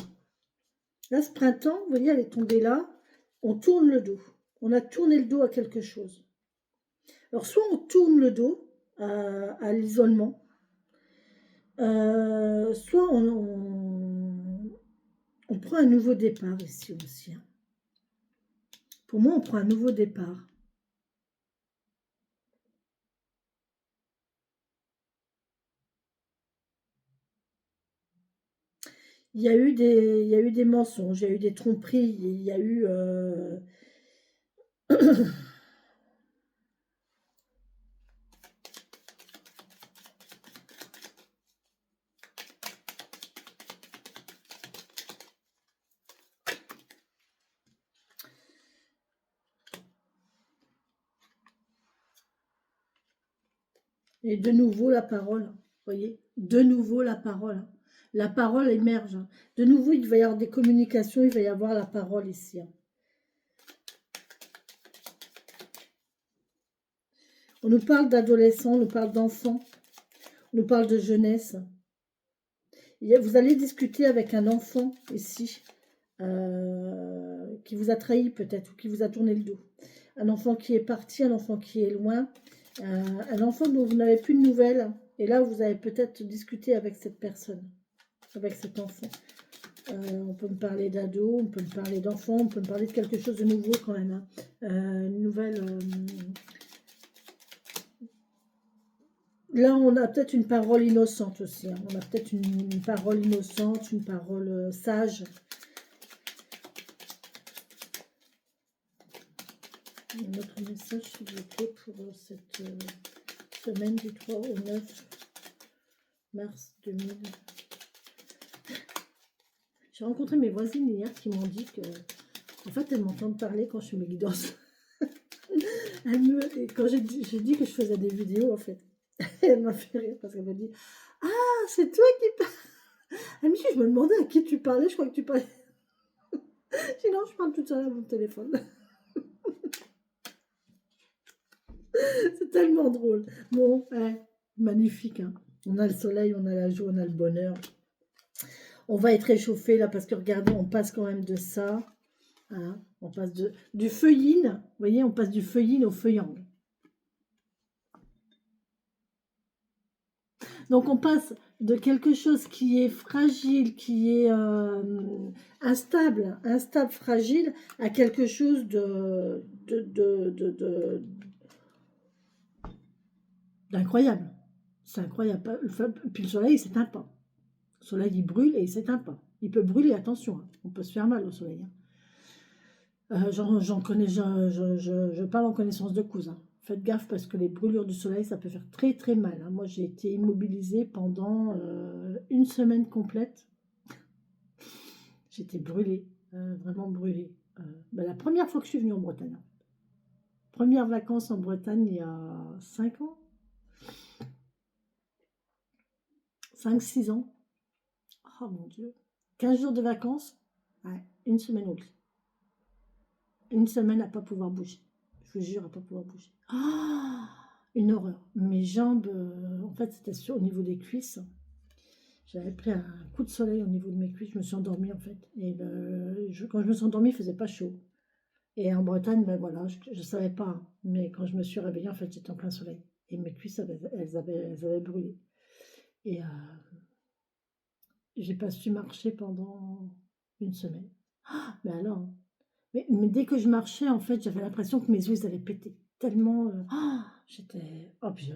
Là, ce printemps, vous voyez, elle est tombée là. On tourne le dos. On a tourné le dos à quelque chose. Alors, soit on tourne le dos à l'isolement, soit on prend un nouveau départ ici aussi. Hein. Pour moi, on prend un nouveau départ. Il y a eu des mensonges, il y a eu des tromperies, il y a eu... Et de nouveau la parole, vous voyez, de nouveau la parole. Hein. La parole émerge. Hein. De nouveau, il va y avoir des communications, il va y avoir la parole ici. Hein. On nous parle d'adolescents, on nous parle d'enfants, on nous parle de jeunesse. Vous allez discuter avec un enfant ici, qui vous a trahi peut-être, ou qui vous a tourné le dos. Un enfant qui est parti, un enfant qui est loin, un enfant dont vous n'avez plus de nouvelles. Et là, vous avez peut-être discuté avec cette personne, avec cet enfant. On peut me parler d'ado, on peut me parler d'enfant, on peut me parler de quelque chose de nouveau quand même. Hein. Une nouvelle... Là, on a peut-être une parole innocente aussi. Hein. On a peut-être une parole innocente, une parole sage. Un autre message, s'il vous plaît, pour cette semaine du 3 au 9 mars 2000. J'ai rencontré mes voisines hier qui m'ont dit que, en fait, elles m'entendent parler quand je fais mes guidances. Et quand j'ai dit que je faisais des vidéos, en fait, elle m'a fait rire parce qu'elle m'a dit « Ah, c'est toi qui parles !» Elle me dit « Je me demandais à qui tu parlais, je crois que tu parlais... » J'ai dit « Non, je parle toute seule à mon téléphone. » C'est tellement drôle. Bon, ouais, magnifique. Hein. On a le soleil, on a la joie, on a le bonheur. On va être réchauffé là parce que regardez, on passe quand même de ça. Hein, on passe du feuilline, vous voyez, on passe du feuilline au feuillant. Donc on passe de quelque chose qui est fragile, qui est instable, fragile, à quelque chose d'incroyable. C'est incroyable. Puis le soleil, il s'éteint pas. Le soleil, il brûle et il s'éteint pas. Il peut brûler, attention, hein. On peut se faire mal au soleil. Hein. J'en connais, je parle en connaissance de cause. Hein. Faites gaffe parce que les brûlures du soleil, ça peut faire très très mal. Hein. Moi, j'ai été immobilisée pendant une semaine complète. J'étais brûlée, vraiment brûlée. La première fois que je suis venue en Bretagne. Première vacances en Bretagne il y a 5 ans. 5-6 ans. Oh mon Dieu. 15 jours de vacances. Ouais, une semaine au lit. Une semaine à ne pas pouvoir bouger. Je vous jure, à ne pas pouvoir bouger. Oh, une horreur. Mes jambes, en fait, c'était au niveau des cuisses. J'avais pris un coup de soleil au niveau de mes cuisses. Je me suis endormie, en fait. Et quand je me suis endormie, il ne faisait pas chaud. Et en Bretagne, ben voilà, je ne savais pas. Hein. Mais quand je me suis réveillée, en fait, j'étais en plein soleil. Et mes cuisses, elles avaient brûlé. Et j'ai pas su marcher pendant une semaine. Ah, mais alors, mais dès que je marchais, en fait, j'avais l'impression que mes os allaient péter. Tellement, j'étais... Oh, puis je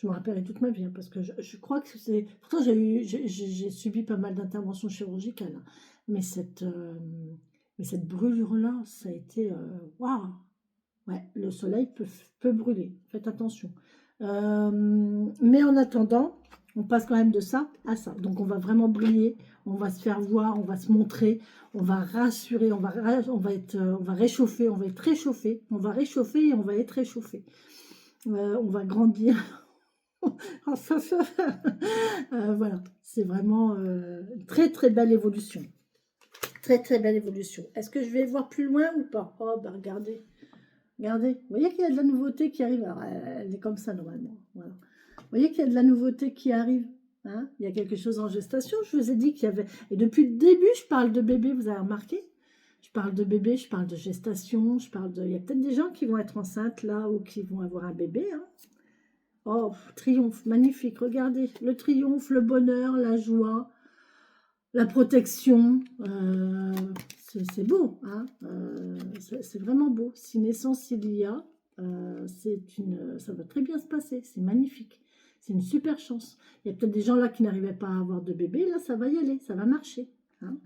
me rappellerai toute ma vie, hein, parce que je crois que c'est... Pourtant, j'ai subi pas mal d'interventions chirurgicales. Hein, mais Mais cette brûlure-là, ça a été... Waouh! Ouais, le soleil peut brûler, faites attention. Mais en attendant, on passe quand même de ça à ça. Donc on va vraiment briller, on va se faire voir, on va se montrer, on va rassurer, on va réchauffer, on va être réchauffé, on va réchauffer et on va être réchauffé. On va grandir. Voilà, c'est vraiment une très très belle évolution. Très très belle évolution. Est-ce que je vais voir plus loin ou pas? Oh, bah regardez. Regardez, vous voyez qu'il y a de la nouveauté qui arrive. Alors, elle est comme ça normalement. Voilà. Vous voyez qu'il y a de la nouveauté qui arrive. Hein, il y a quelque chose en gestation. Je vous ai dit qu'il y avait... Et depuis le début, je parle de bébé, vous avez remarqué? Je parle de bébé, je parle de gestation, je parle de... Il y a peut-être des gens qui vont être enceintes là ou qui vont avoir un bébé. Hein. Oh, triomphe, magnifique. Regardez, le triomphe, le bonheur, la joie, la protection. C'est beau, hein, c'est vraiment beau. Si naissance il y a, ça va très bien se passer, c'est magnifique. C'est une super chance. Il y a peut-être des gens là qui n'arrivaient pas à avoir de bébé, là ça va y aller, ça va marcher. Hein.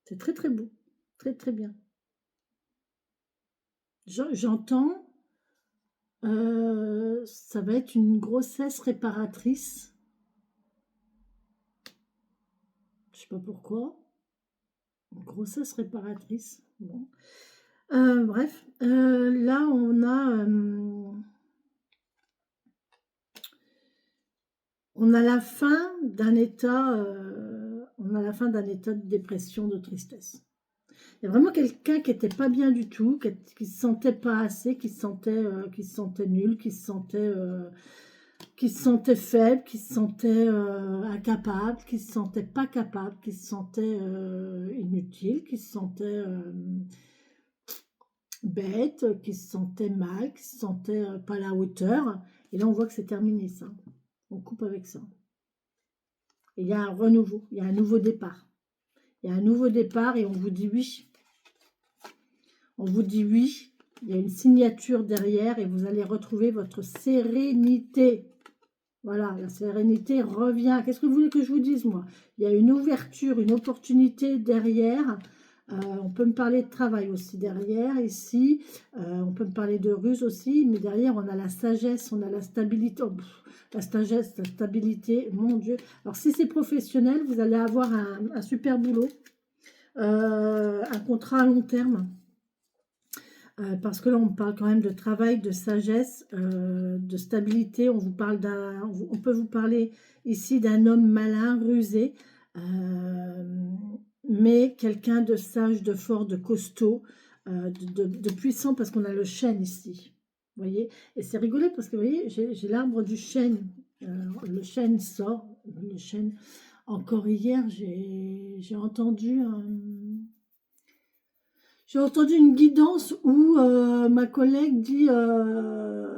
C'est très très beau, très très bien. J'entends, ça va être une grossesse réparatrice. Je sais pas pourquoi. Une grossesse réparatrice. Bon. Bref, là on a la fin d'un état, de dépression, de tristesse. Il y a vraiment quelqu'un qui n'était pas bien du tout, qui se sentait pas assez, qui se sentait nul, qui se sentait faible, qui se sentait incapable, qui se sentait pas capable, qui se sentait inutile, qui se sentait bête, qui se sentait mal, qui se sentait pas à la hauteur. Et là, on voit que c'est terminé, ça. On coupe avec ça. Et il y a un renouveau, il y a un nouveau départ. Il y a un nouveau départ et on vous dit oui. On vous dit oui. Il y a une signature derrière et vous allez retrouver votre sérénité. Voilà, la sérénité revient. Qu'est-ce que vous voulez que je vous dise, moi? Il y a une ouverture, une opportunité derrière. On peut me parler de travail aussi derrière, ici. On peut me parler de ruse aussi, mais derrière, on a la sagesse, on a la stabilité. Oh, la sagesse, la stabilité, mon Dieu. Alors, si c'est professionnel, vous allez avoir un super boulot, un contrat à long terme. Parce que là, on parle quand même de travail, de sagesse, de stabilité. On peut vous parler ici d'un homme malin, rusé, mais quelqu'un de sage, de fort, de costaud, de puissant, parce qu'on a le chêne ici. Vous voyez? Et c'est rigolo parce que, vous voyez, j'ai l'arbre du chêne. Le chêne sort. Le chêne. Encore hier, j'ai entendu une guidance où ma collègue dit, alors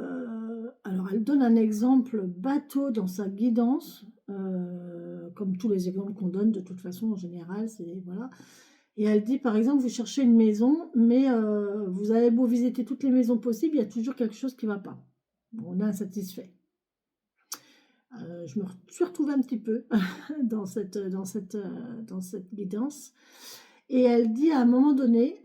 elle donne un exemple bateau dans sa guidance, comme tous les exemples qu'on donne de toute façon en général, c'est voilà. Et elle dit par exemple, vous cherchez une maison, mais vous avez beau visiter toutes les maisons possibles, il y a toujours quelque chose qui ne va pas. On est insatisfait. Je me suis retrouvée un petit peu dans cette guidance. Et elle dit à un moment donné,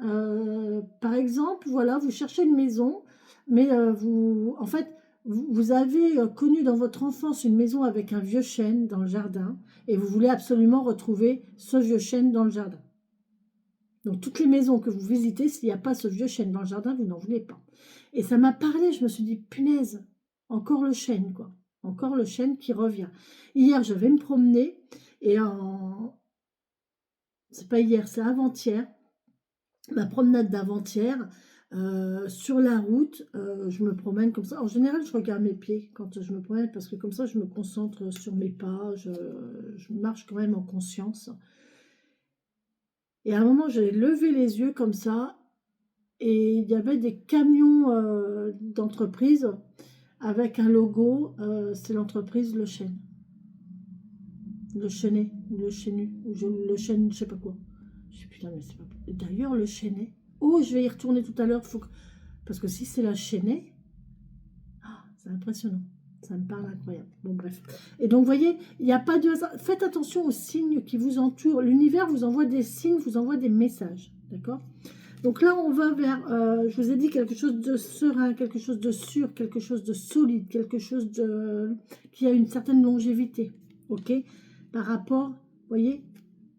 par exemple, voilà, vous cherchez une maison, mais en fait, vous avez connu dans votre enfance une maison avec un vieux chêne dans le jardin, et vous voulez absolument retrouver ce vieux chêne dans le jardin. Donc, toutes les maisons que vous visitez, s'il n'y a pas ce vieux chêne dans le jardin, vous n'en voulez pas. Et ça m'a parlé, je me suis dit, punaise, encore le chêne, quoi. Encore le chêne qui revient. Hier, je vais me promener, et c'est pas hier, c'est avant-hier, ma promenade d'avant-hier, sur la route, je me promène comme ça. En général, je regarde mes pieds quand je me promène, parce que comme ça, je me concentre sur mes pas, je marche quand même en conscience. Et à un moment, j'ai levé les yeux comme ça, et il y avait des camions d'entreprise avec un logo, c'est l'entreprise Le Chêne. Le Chênet, ou le Chênu, ou le Chêne, je sais pas quoi. Je dis putain, mais c'est pas... D'ailleurs, le Chênet, oh, je vais y retourner tout à l'heure, parce que si c'est la Chênaie, c'est impressionnant. Ça me parle incroyable. Bon, bref. Et donc, vous voyez, il n'y a pas de hasard. Faites attention aux signes qui vous entourent. L'univers vous envoie des signes, vous envoie des messages. D'accord? Donc là, on va vers, je vous ai dit, quelque chose de serein, quelque chose de sûr, quelque chose de solide, quelque chose qui a une certaine longévité. OK? Par rapport, vous voyez,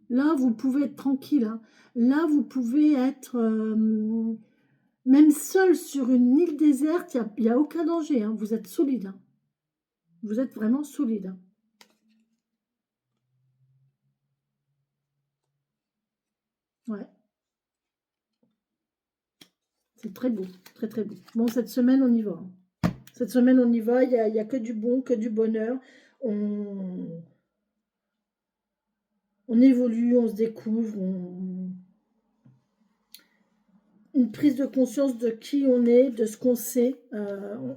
là, vous pouvez être tranquille. Hein. Là, vous pouvez être même seul sur une île déserte, il n'y a aucun danger. Hein. Vous êtes solide. Hein. Vous êtes vraiment solide. Hein. Ouais. C'est très beau, très très beau. Bon, cette semaine, on y va. Hein. Cette semaine, on y va. Il y a que du bon, que du bonheur. On évolue, on se découvre, une prise de conscience de qui on est, de ce qu'on sait.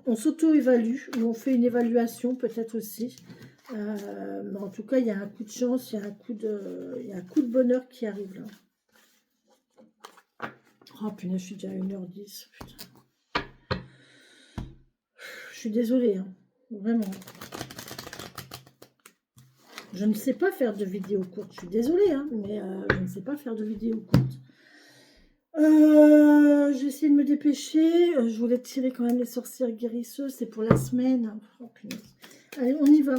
On s'auto-évalue, ou on fait une évaluation peut-être aussi. Mais en tout cas, il y a un coup de chance, il y a un coup de bonheur qui arrive là. Oh punaise, je suis déjà à 1h10. Putain. Je suis désolée, hein, vraiment. Je ne sais pas faire de vidéos courtes. Je suis désolée, hein, mais je ne sais pas faire de vidéos courtes. J'ai essayé de me dépêcher. Je voulais tirer quand même les sorcières guérisseuses. C'est pour la semaine. Oh, punaise. Allez, on y va.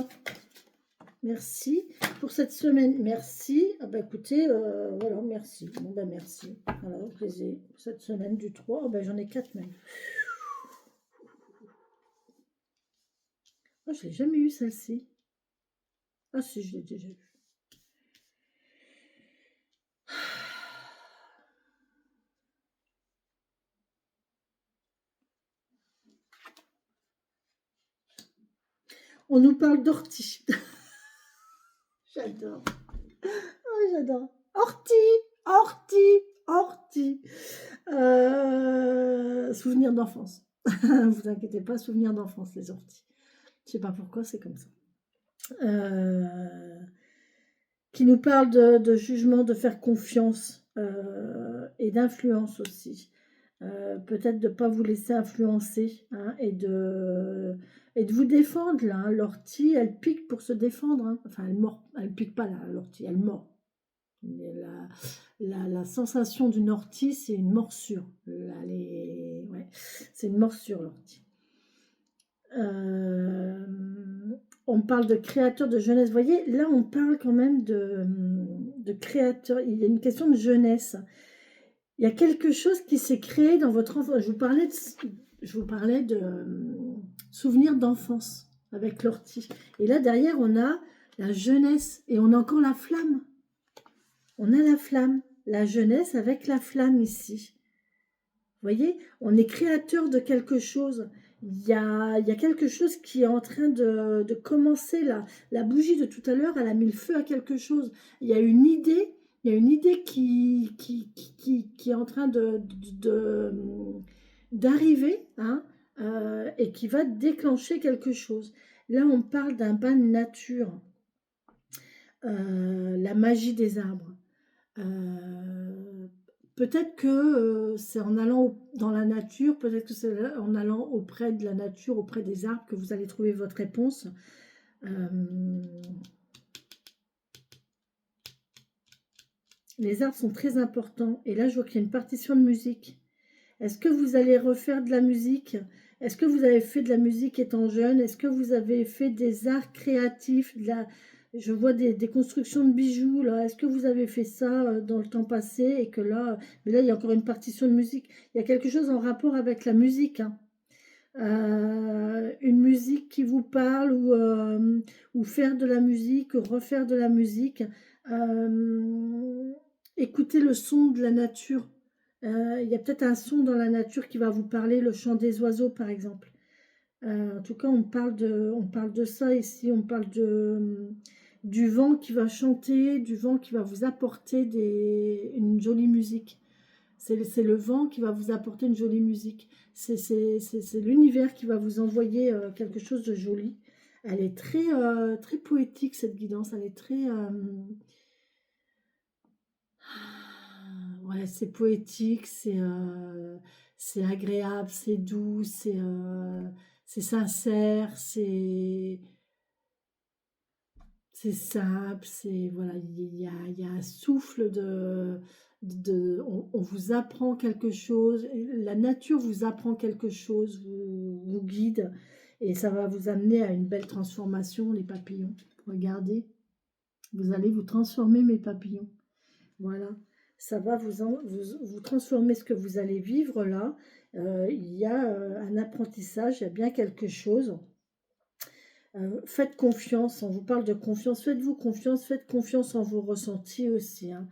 Merci pour cette semaine. Merci. Ah bah écoutez, voilà, merci. Bon bah merci. Voilà, au plaisir. Cette semaine du 3. Oh bah j'en ai 4 même. Oh, je l'ai jamais eu celle-ci. Ah si, je l'ai déjà eu. On nous parle d'ortie. J'adore. Oh, j'adore. Ortie, ortie, ortie. Souvenir d'enfance. Vous inquiétez pas, souvenir d'enfance, les orties. Je sais pas pourquoi, c'est comme ça. Qui nous parle de jugement, de faire confiance et d'influence aussi. Peut-être de ne pas vous laisser influencer hein, et de vous défendre là. Hein. L'ortie, elle pique pour se défendre. Hein. Enfin, elle mord. Elle pique pas là, l'ortie, elle mord. La sensation d'une ortie, c'est une morsure. Là, ouais, c'est une morsure, l'ortie. On parle de créateur de jeunesse. Vous voyez, là, on parle quand même de créateur. Il y a une question de jeunesse. Il y a quelque chose qui s'est créé dans votre enfance. Je vous parlais de souvenirs d'enfance avec l'ortie. Et là, derrière, on a la jeunesse et on a encore la flamme. On a la flamme, la jeunesse avec la flamme ici. Vous voyez, on est créateur de quelque chose. Il y a quelque chose qui est en train de commencer là. La bougie de tout à l'heure, elle a mis le feu à quelque chose. Il y a une idée, qui est en train d'arriver hein, et qui va déclencher quelque chose. Là, on parle d'un bain de nature, la magie des arbres. Peut-être que c'est en allant dans la nature, peut-être que c'est en allant auprès de la nature, auprès des arbres, que vous allez trouver votre réponse. Les arbres sont très importants. Et là, je vois qu'il y a une partition de musique. Est-ce que vous allez refaire de la musique? Est-ce que vous avez fait de la musique étant jeune? Est-ce que vous avez fait des arts créatifs, je vois des constructions de bijoux, là. Est-ce que vous avez fait ça dans le temps passé et que là... Mais là, il y a encore une partition de musique. Il y a quelque chose en rapport avec la musique. Hein. Une musique qui vous parle ou faire de la musique, refaire de la musique. Écoutez le son de la nature. Il y a peut-être un son dans la nature qui va vous parler, le chant des oiseaux par exemple. En tout cas, on parle de ça ici, on parle du vent qui va chanter, du vent qui va vous apporter une jolie musique. C'est le vent qui va vous apporter une jolie musique. C'est l'univers qui va vous envoyer quelque chose de joli. Elle est très poétique cette guidance, elle est très... ouais, c'est poétique, c'est agréable, c'est doux, sincère, c'est simple, c'est voilà, il y a un souffle on vous apprend quelque chose, la nature vous apprend quelque chose, vous guide, et ça va vous amener à une belle transformation, les papillons. Regardez, vous allez vous transformer, mes papillons. Voilà, ça va vous transformer ce que vous allez vivre là. Il y a un apprentissage, il y a bien quelque chose. Faites confiance, on vous parle de confiance, faites confiance en vos ressentis aussi, hein.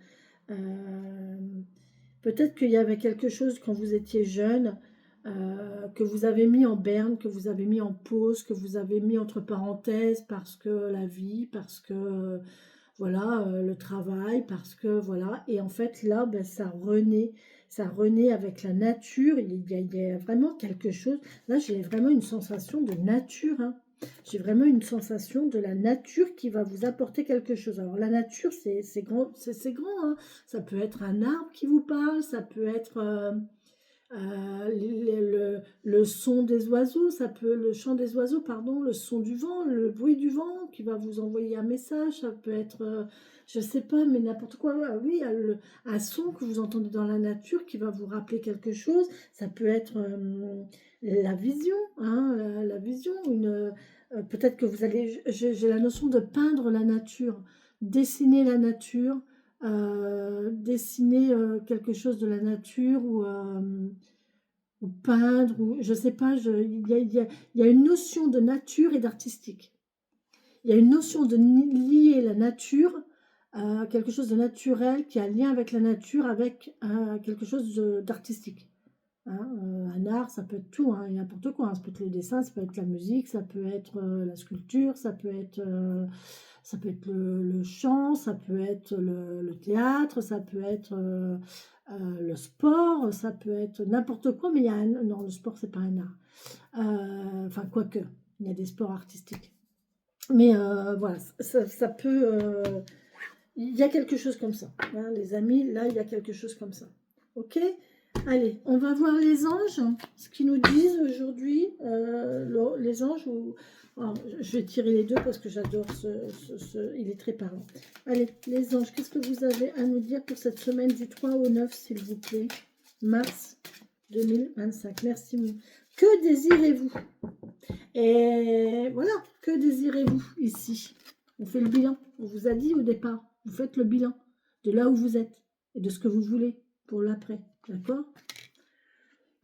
Euh, Peut-être qu'il y avait quelque chose quand vous étiez jeune, que vous avez mis en berne, que vous avez mis en pause, que vous avez mis entre parenthèses parce que la vie, parce que voilà, le travail, parce que voilà. Et en fait là, ben, ça renaît avec la nature. Il y a vraiment quelque chose. Là, j'ai vraiment une sensation de nature, hein. J'ai vraiment une sensation de la nature qui va vous apporter quelque chose. Alors la nature, c'est grand, c'est grand, hein. Ça peut être un arbre qui vous parle, ça peut être le son des oiseaux, ça peut le chant des oiseaux, pardon, le son du vent, le bruit du vent qui va vous envoyer un message. Ça peut être, je sais pas, mais n'importe quoi. Ah oui, il y a un son que vous entendez dans la nature qui va vous rappeler quelque chose. Ça peut être la vision, hein, la vision, peut-être que vous allez, j'ai la notion de peindre la nature, dessiner la nature, dessiner quelque chose de la nature ou peindre, ou je sais pas, il y a une notion de nature et d'artistique. Il y a une notion de lier la nature à quelque chose de naturel qui a un lien avec la nature, avec quelque chose d'artistique. Hein, un art, ça peut être tout, hein, n'importe quoi, hein. Ça peut être le dessin, ça peut être la musique, ça peut être la sculpture, ça peut être le chant, ça peut être le théâtre, ça peut être le sport, ça peut être n'importe quoi, mais il y a un... Non, le sport, c'est pas un art. Enfin, quoique, il y a des sports artistiques. Mais voilà, ça peut... il y a quelque chose comme ça, hein, les amis, là, il y a quelque chose comme ça. Ok? Allez, on va voir les anges, ce qu'ils nous disent aujourd'hui. Les anges, alors, je vais tirer les deux parce que j'adore il est très parlant. Allez, les anges, qu'est-ce que vous avez à nous dire pour cette semaine du 3 au 9, s'il vous plaît? Mars 2025. Merci. Que désirez-vous? Et voilà, que désirez-vous ici? On fait le bilan. On vous a dit au départ, vous faites le bilan de là où vous êtes et de ce que vous voulez pour l'après. D'accord?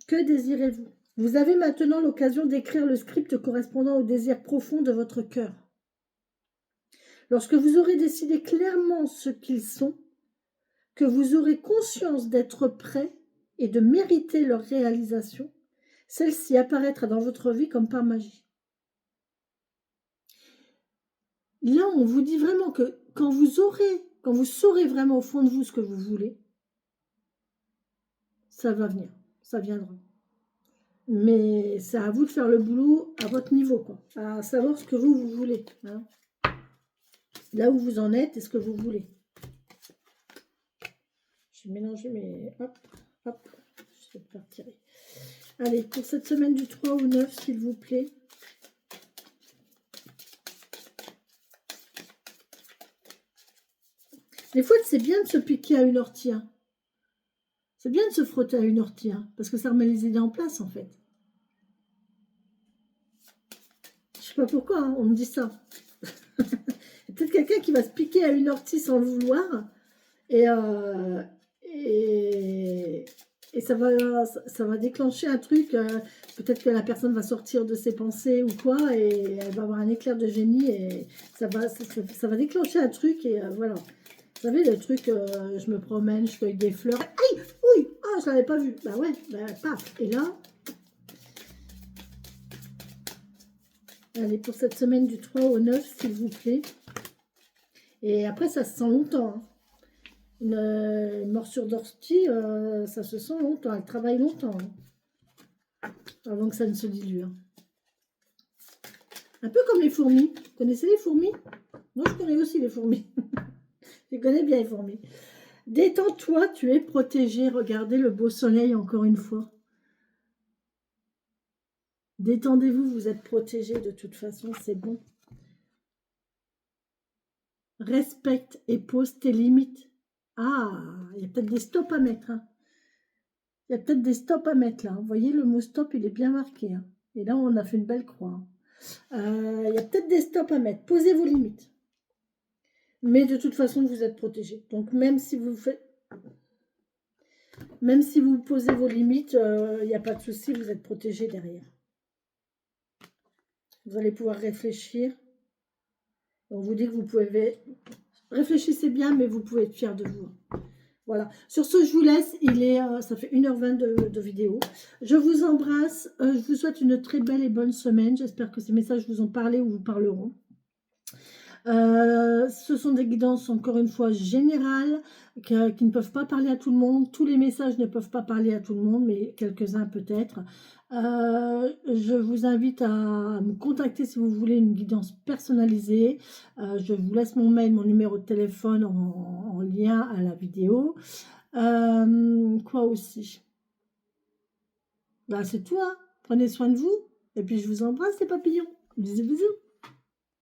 Que désirez-vous? Vous avez maintenant l'occasion d'écrire le script correspondant au désir profond de votre cœur. Lorsque vous aurez décidé clairement ce qu'ils sont, que vous aurez conscience d'être prêt et de mériter leur réalisation, celle-ci apparaîtra dans votre vie comme par magie. Là, on vous dit vraiment que quand vous saurez vraiment au fond de vous ce que vous voulez, ça va venir, ça viendra. Mais c'est à vous de faire le boulot à votre niveau, quoi. À savoir ce que vous voulez, hein. Là où vous en êtes et ce que vous voulez. Je vais mélanger mes... Hop, hop, je vais pas retirer. Allez, pour cette semaine du 3 au 9, s'il vous plaît. Des fois, c'est bien de se piquer à une ortie, hein. C'est bien de se frotter à une ortie, hein, parce que ça remet les idées en place, en fait. Je sais pas pourquoi, hein, on me dit ça. Peut-être quelqu'un qui va se piquer à une ortie sans le vouloir, et ça va déclencher un truc. Peut-être que la personne va sortir de ses pensées ou quoi, et elle va avoir un éclair de génie, et ça va déclencher un truc, et voilà. Vous savez, le truc, je me promène, je cueille des fleurs. Aïe, oui, ah, je l'avais pas vu. Bah ouais, bah, paf. Et là, allez, pour cette semaine du 3 au 9, s'il vous plaît. Et après, ça se sent longtemps, hein. Une morsure d'ortie, ça se sent longtemps, elle travaille longtemps, hein, avant que ça ne se dilue, hein. Un peu comme les fourmis. Vous connaissez les fourmis? Moi, je connais aussi les fourmis. Je connais bien les fourmis. Détends-toi, tu es protégé. Regardez le beau soleil encore une fois. Détendez-vous, vous êtes protégés de toute façon, c'est bon. Respecte et pose tes limites. Ah, il y a peut-être des stops à mettre. Hein. Il y a peut-être des stops à mettre là. Vous voyez, le mot stop, il est bien marqué. Hein. Et là, on a fait une belle croix. Il y a peut-être des stops à mettre. Posez vos limites. Mais de toute façon, vous êtes protégés. Donc, même si vous posez vos limites, il n'y a pas de souci, vous êtes protégés derrière. Vous allez pouvoir réfléchir. On vous dit que vous pouvez... Réfléchissez bien, mais vous pouvez être fiers de vous. Voilà. Sur ce, je vous laisse. Ça fait 1h20 de vidéo. Je vous embrasse. Je vous souhaite une très belle et bonne semaine. J'espère que ces messages vous ont parlé ou vous parleront. Ce sont des guidances, encore une fois, générales, qui ne peuvent pas parler à tout le monde. Tous les messages ne peuvent pas parler à tout le monde, mais quelques-uns peut-être. Je vous invite à me contacter si vous voulez une guidance personnalisée. Je vous laisse mon mail, mon numéro de téléphone en lien à la vidéo. Quoi aussi? Bah, c'est tout, hein. Prenez soin de vous. Et puis, je vous embrasse, les papillons. Bisous, bisous.